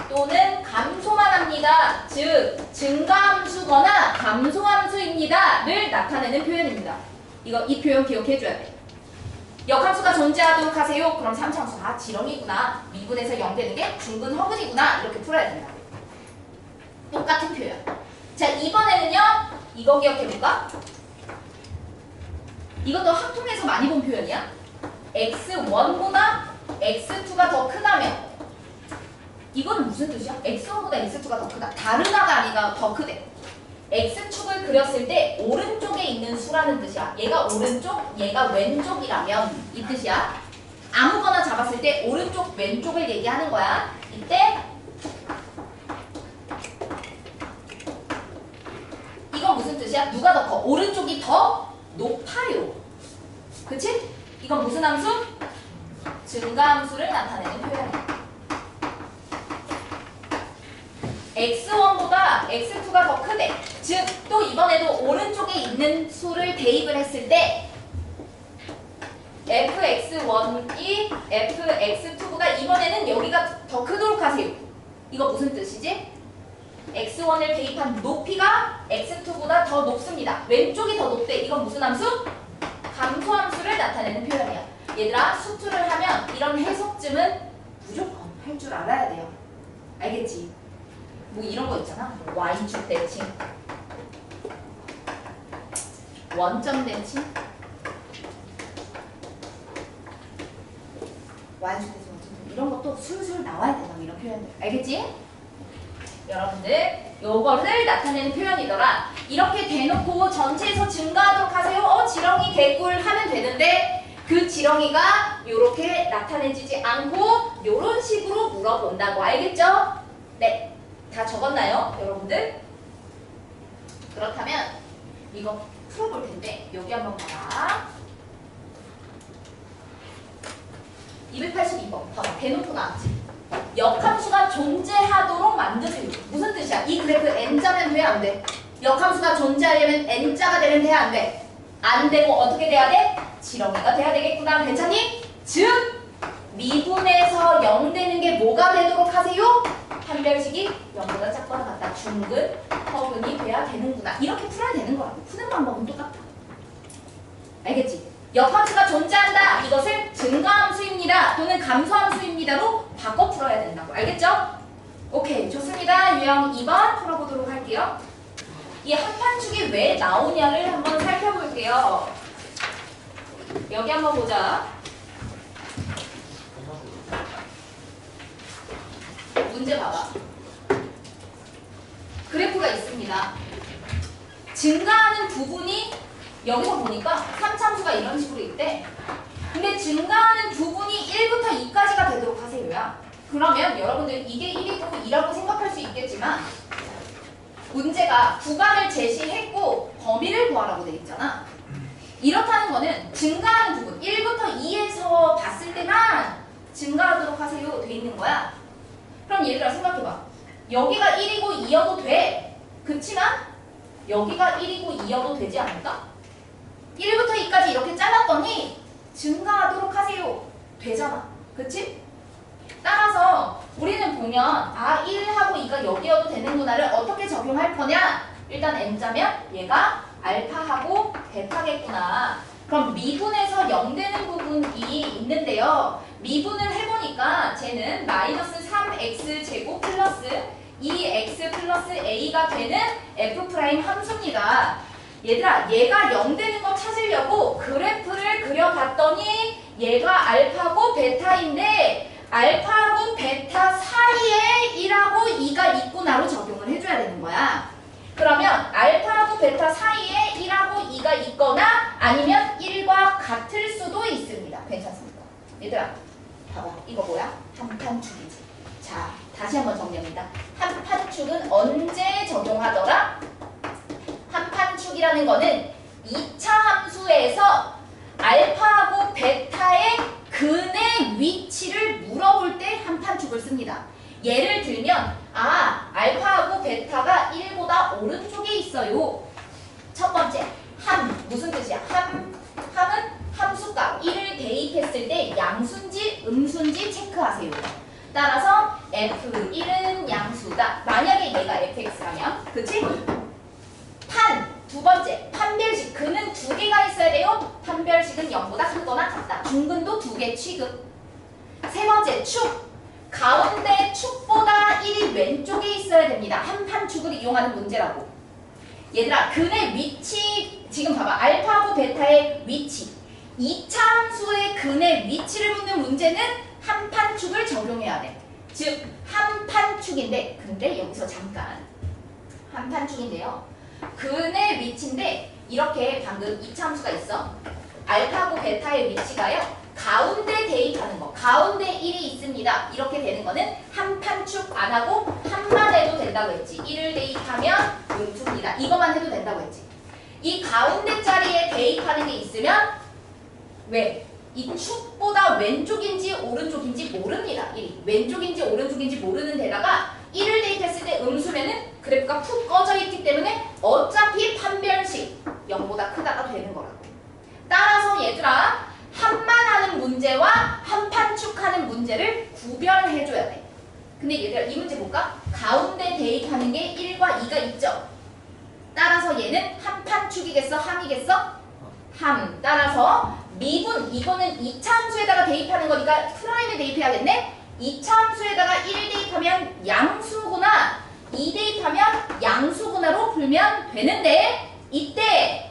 또는 감소만 합니다. 즉, 증가함수거나 감소함수입니다를 나타내는 표현입니다. 이 표현 기억해줘야 돼. 역함수가 존재하도록 하세요. 그럼 3차함수 지렁이구나. 미분에서 0 되는 게 중근 허근이구나. 이렇게 풀어야 된다. 똑같은 표현. 자, 이번에는요. 이거 기억해볼까? 이것도 합통에서 많이 본 표현이야. x1보다 x2가 더 크다면 이건 무슨 뜻이야? x1보다 x2가 더 크다. 다르다가 아니라 더 크대. x축을 그렸을 때 오른쪽에 있는 수라는 뜻이야. 얘가 오른쪽, 얘가 왼쪽이라면 이 뜻이야. 아무거나 잡았을 때 오른쪽, 왼쪽을 얘기하는 거야. 이때 이건 무슨 뜻이야? 누가 더 커? 오른쪽이 더 높아요. 그치? 이건 무슨 함수? 증가함수를 나타내는 표현이야. x1보다 x2가 더 크대. 즉, 또 이번에도 오른쪽에 있는 수를 대입을 했을 때 fx1이 fx2보다 이번에는 여기가 더 크도록 하세요. 이거 무슨 뜻이지? x1을 대입한 높이가 x2보다 더 높습니다. 왼쪽이 더 높대. 이건 무슨 함수? 감소함수를 나타내는 표현이야. 얘들아, 수투를 하면 이런 해석쯤은 무조건 할 줄 알아야 돼요. 알겠지? 뭐 이런 거 있잖아. y축 대칭, 원점 대칭, y축 대칭, 원점 대칭 이런 것도 술술 나와야 된다. 이런 표현들. 알겠지? 여러분들 요거를 나타내는 표현이더라. 이렇게 대놓고 전체에서 증가하도록 하세요. 지렁이 개꿀 하면 되는데 그 지렁이가 요렇게 나타내지지 않고 요런 식으로 물어본다고. 알겠죠? 네. 다 적었나요? 여러분들? 그렇다면 이거 풀어볼 텐데 여기 한번 봐봐. 282번 봐봐. 대놓고 나왔지. 역함수가 존재하도록 만드세요. 무슨 뜻이야? 이 그래프 n자면 돼? 안 돼? 역함수가 존재하려면 n자가 되면 돼? 안 돼? 안 되고 어떻게 돼야 돼? 지렁이가 돼야 되겠구나. 괜찮니? 즉 미분에서 0 되는 게 뭐가 되도록 하세요? 판별식이 0보다 작거나 같다. 중근, 허근이 돼야 되는구나. 이렇게 풀어야 되는 거라고. 푸는 방법은 똑같다. 알겠지? 역함수가 존재한다. 이것을 증가함수입니다. 또는 감소함수입니다로 바꿔 풀어야 된다고. 알겠죠? 오케이. 좋습니다. 유형 2번 풀어보도록 할게요. 이 합판축이 왜 나오냐를 한번 살펴볼게요. 여기 한번 보자. 문제 봐봐. 그래프가 있습니다. 증가하는 부분이 여기서 보니까 3참수가 이런 식으로 있대. 근데 증가하는 부분이 1부터 2까지가 되도록 하세요야. 그러면 여러분들 이게 1이고 2라고 생각할 수 있겠지만 문제가 구간을 제시했고 범위를 구하라고 돼 있잖아. 이렇다는 거는 증가하는 부분 1부터 2에서 봤을 때만 증가하도록 하세요 돼 있는 거야. 그럼 얘들아 생각해봐. 여기가 1이고 2여도 돼. 그치만 여기가 1이고 2여도 되지 않을까? 1부터 2까지 이렇게 잘랐더니 증가하도록 하세요 되잖아. 그치? 따라서 우리는 보면 아 1하고 2가 여기여도 되는구나를 어떻게 적용할 거냐? 일단 M자면 얘가 알파하고 베타겠구나. 그럼 미분에서 0 되는 부분이 있는데요. 미분을 해보니까 쟤는 마이너스 3x 제곱 플러스 2x 플러스 a가 되는 f' 함수입니다. 얘들아 얘가 0 되는 거 찾으려고 그래프를 그려봤더니 얘가 알파고 베타인데 알파하고 베타 사이에 1하고 2가 있구나로 적용을 해줘야 되는 거야. 그러면 알파하고 베타 사이에 1하고 2가 있거나 아니면 1과 같을 수도 있습니다. 괜찮습니까? 얘들아 봐봐. 이거 뭐야? 한판축이지. 자, 다시 한번 정리합니다. 한판축은 언제 적용하더라? 한판축이라는 거는 2차 함수에서 알파하고 베타의 근의 위치를 물어볼 때 한판축을 씁니다. 예를 들면 알파하고 베타가 1보다 오른쪽에 있어요. 첫 번째, 무슨 뜻이야? 함은 함수값 1을 대입했을 때 양수인지 음수인지 체크하세요. 따라서 f1은 양수다. 만약에 얘가 fx라면, 그치? 두 번째, 판별식. 근은 2개가 있어야 돼요. 판별식은 0보다 크거나 같다. 중근도 2개 취급. 세 번째, 축. 가운데 축보다 1이 왼쪽에 있어야 됩니다. 한판축을 이용하는 문제라고. 얘들아, 근의 위치, 지금 봐봐. 알파하고 베타의 위치. 2차 함수의 근의 위치를 묻는 문제는 한판축을 적용해야 돼. 즉, 한판축인데, 근데 여기서 잠깐. 한판축인데요. 근의 위치인데, 이렇게 방금 2차 함수가 있어. 알파하고 베타의 위치가요. 가운데 대입하는 거. 가운데 1이 있습니다. 이렇게 되는 거는 한판축 안 하고 한만 해도 된다고 했지. 1을 대입하면 음수입니다. 이것만 해도 된다고 했지. 이 가운데 자리에 대입하는 게 있으면 왜? 이 축보다 왼쪽인지 오른쪽인지 모릅니다. 1이. 왼쪽인지 오른쪽인지 모르는 데다가 1을 대입했을 때 음수면은 그래프가 푹 꺼져 있기 때문에 어차피 판별식 0보다 크다가 되는 거라고. 따라서 얘들아 한만 하는 문제와 한판축하는 문제를 구별해줘야 돼. 근데 얘들아 이 문제 볼까? 가운데 대입하는 게 1과 2가 있죠. 따라서 얘는 한판축이겠어? 함이겠어? 함. 따라서 미분, 이거는 2차 함수에다가 대입하는 거니까 프라임에 대입해야겠네? 2차 함수에다가 1을 대입하면 양수구나, 2 대입하면 양수구나로 풀면 되는데 이때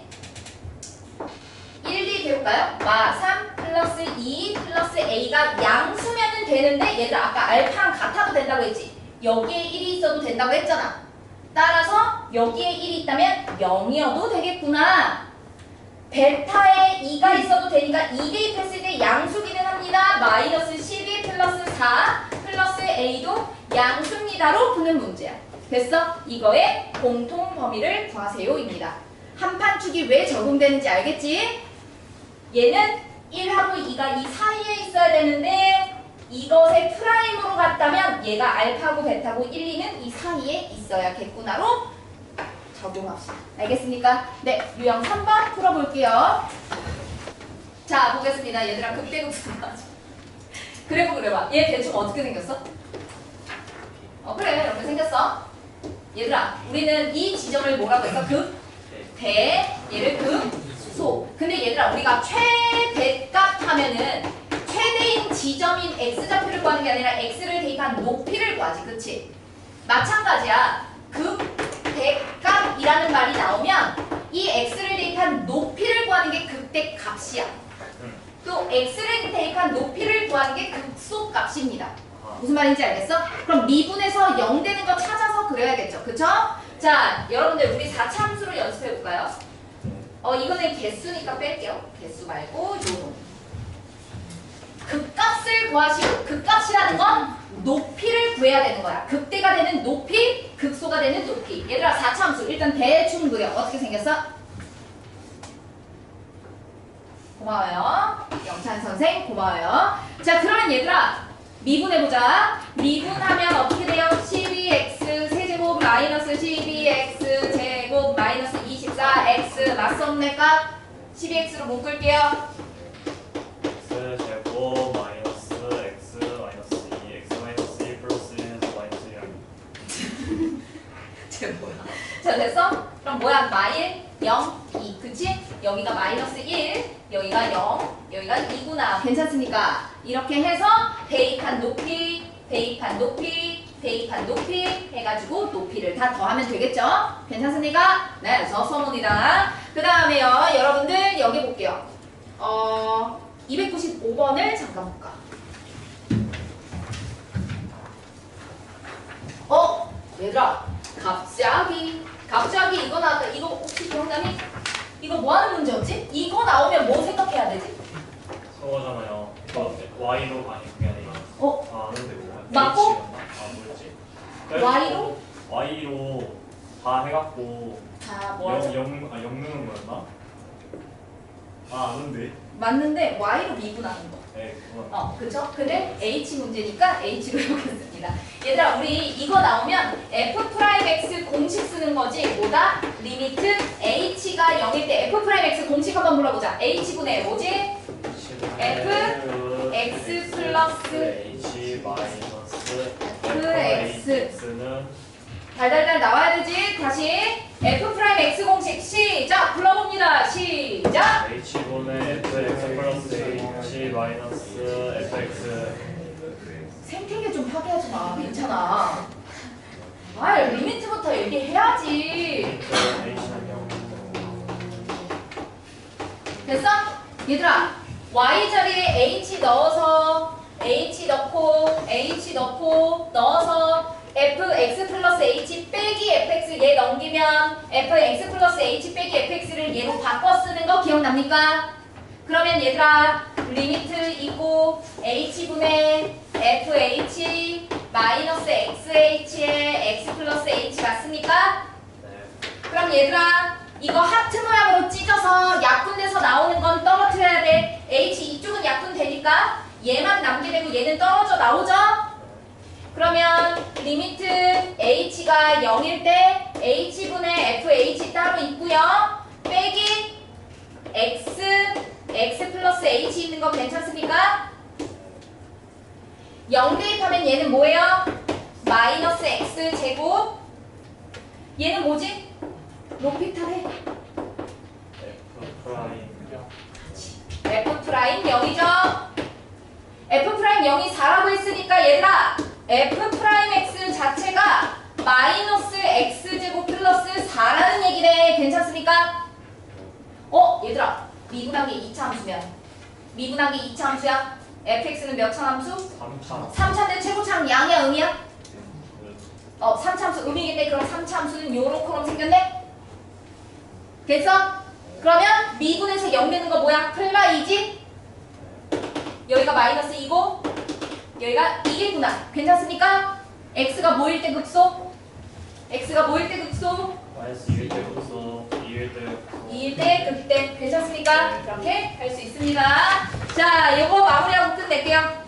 1, 2 배울까요? 3 플러스 2 플러스 a가 양수면은 되는데 얘들아 아까 알파랑 같아도 된다고 했지? 여기에 1이 있어도 된다고 했잖아. 따라서 여기에 1이 있다면 0이어도 되겠구나. 베타에 2가 있어도 되니까 2 대입했을 때 양수기는 합니다. 마이너스 12 플러스 4 플러스 a도 양수입니다로 푸는 문제야. 됐어? 이거의 공통 범위를 구하세요입니다. 한판축이 왜 적용되는지 알겠지? 얘는 1하고 2가 이 사이에 있어야 되는데 이것의 프라임으로 갔다면 얘가 알파고 베타고 1, 2는 이 사이에 있어야겠구나로 적용합시다. 알겠습니까? 네, 유형 3번 풀어볼게요. 자, 보겠습니다. 얘들아 극대극소하지. 그래프 그려봐. 얘 대충 어떻게 생겼어? 그래, 이렇게 생겼어. 얘들아, 우리는 이 지점을 뭐라고 했어? 대, 얘를 소. 근데 얘들아, 우리가 최대값 하면은 최대인 지점인 x좌표를 구하는 게 아니라 x를 대입한 높이를 구하지, 그치? 마찬가지야. 극대값이라는 말이 나오면 이 x를 대입한 높이를 구하는 게 극대값이야. 또 x를 대입한 높이를 구하는 게 극소값입니다. 무슨 말인지 알겠어? 그럼 미분에서 0 되는 거 찾아서 그려야겠죠, 그쵸? 자, 여러분들 우리 4차 함수를 연습해볼까요? 이거는 개수니까 뺄게요. 개수 말고 요놈. 극값을 구하시고, 극값이라는 건 높이를 구해야 되는 거야. 극대가 되는 높이, 극소가 되는 높이. 얘들아 4차 함수 일단 대충 그려. 어떻게 생겼어? 고마워요. 영찬 선생 고마워요. 자, 그러면 얘들아 미분해보자. 미분하면 어떻게 돼요? 12x 세제곱 마이너스 12x 제곱 마이너스 24x 맞섭니까? 12x로 묶을게요. x 제곱 마이너스 x 마이너스 2 x 마이너스 2 플러스 1에서 마이너스 1 쟤 뭐야? 자, 됐어? 그럼 뭐야? 마일 0, 2 그치? 여기가 마이너스 1 여기가 0 여기가 2구나. 괜찮습니까? 이렇게 해서 대입한 높이 대입한 높이 대입한 높이 해가지고 높이를 다 더하면 되겠죠? 괜찮습니까? 네, 그래서 서문이다. 그 다음에요 여러분들 여기 볼게요. 295번을 잠깐 볼까? 얘들아 갑자기 이거 나왔다. 이거 혹시 기억나니? 이거 뭐 하는 문제였지? 이거 나오면 뭐 생각해야 되지? 저거잖아요. y로 아니 그게 아니라 아는데 뭐야? 맞고? 뭐였지? Y로? y로 다 해갖고 자, 뭐 하자? 영능은 뭐였나? 아는데. 맞는데 Y로 미분하는 거. 네 그건. 그쵸? 근데 H 문제니까 H로 해보겠습니다. 얘들아, 우리 이거 나오면 F'X 공식 쓰는 거지. 뭐다? 리미트 H가 0일 때 F'X 공식 한번 불러보자. H분의 뭐지? F X 플러스 h 마이너스 Fx. x는 달달달 나와야 되지. 다시 F'X 공식 시작! 불러봅니다. 시작! h분의 fx 플러스 h 마이너스 fx 생태계 좀 파괴하지 마. 괜찮아. 리미트부터 얘기해야지. h는 0 됐어? 얘들아, y 자리에 h 넣어서 h 넣고 넣어서 fx 플러스 h 빼기 fx 얘 넘기면 fx 플러스 h 빼기 fx를 얘로 바꿔 쓰는 거 기억납니까? 그러면 얘들아, 리미트 이고 h분의 fh 마이너스 xh에 x 플러스 h 맞습니까? 그럼 얘들아, 이거 하트 모양으로 찢어서 약분돼서 나오는 건 떨어뜨려야 돼. h 이쪽은 약분되니까 얘만 남게 되고 얘는 떨어져 나오죠? 그러면 리미트 h가 0일 때 h분의 fh 따로 있고요. 빼기 x 플러스 h 있는 거 괜찮습니까? 0 대입하면 얘는 뭐예요? 마이너스 x 제곱. 얘는 뭐지? 로피탈해. F' 0이죠? F' 0이 4라고 했으니까 얘들아, F'X 자체가 마이너스 x제곱 플러스 4라는 얘기네. 괜찮습니까? 얘들아, 미분한 게 2차 함수면 미분한 게 2차 함수야? fx는 몇 차 함수? 3차 3차인데 최고차는 양이야 음이야? 3차 함수 음이겠네. 그럼 3차 함수는 요렇게럼 생겼네? 됐어? 그러면 미분에서 0 되는 거 뭐야? 플라이지? 여기가 마이너스 2고 여기가 2겠구나. 괜찮습니까? x가 뭐일 때 극소? x가 뭐일 때 극소? 마이너스 2일 때 없어 2일 때 2일 때 극대. 괜찮습니까? 그렇게 할 수 있습니다. 자, 요거 마무리하고 끝낼게요.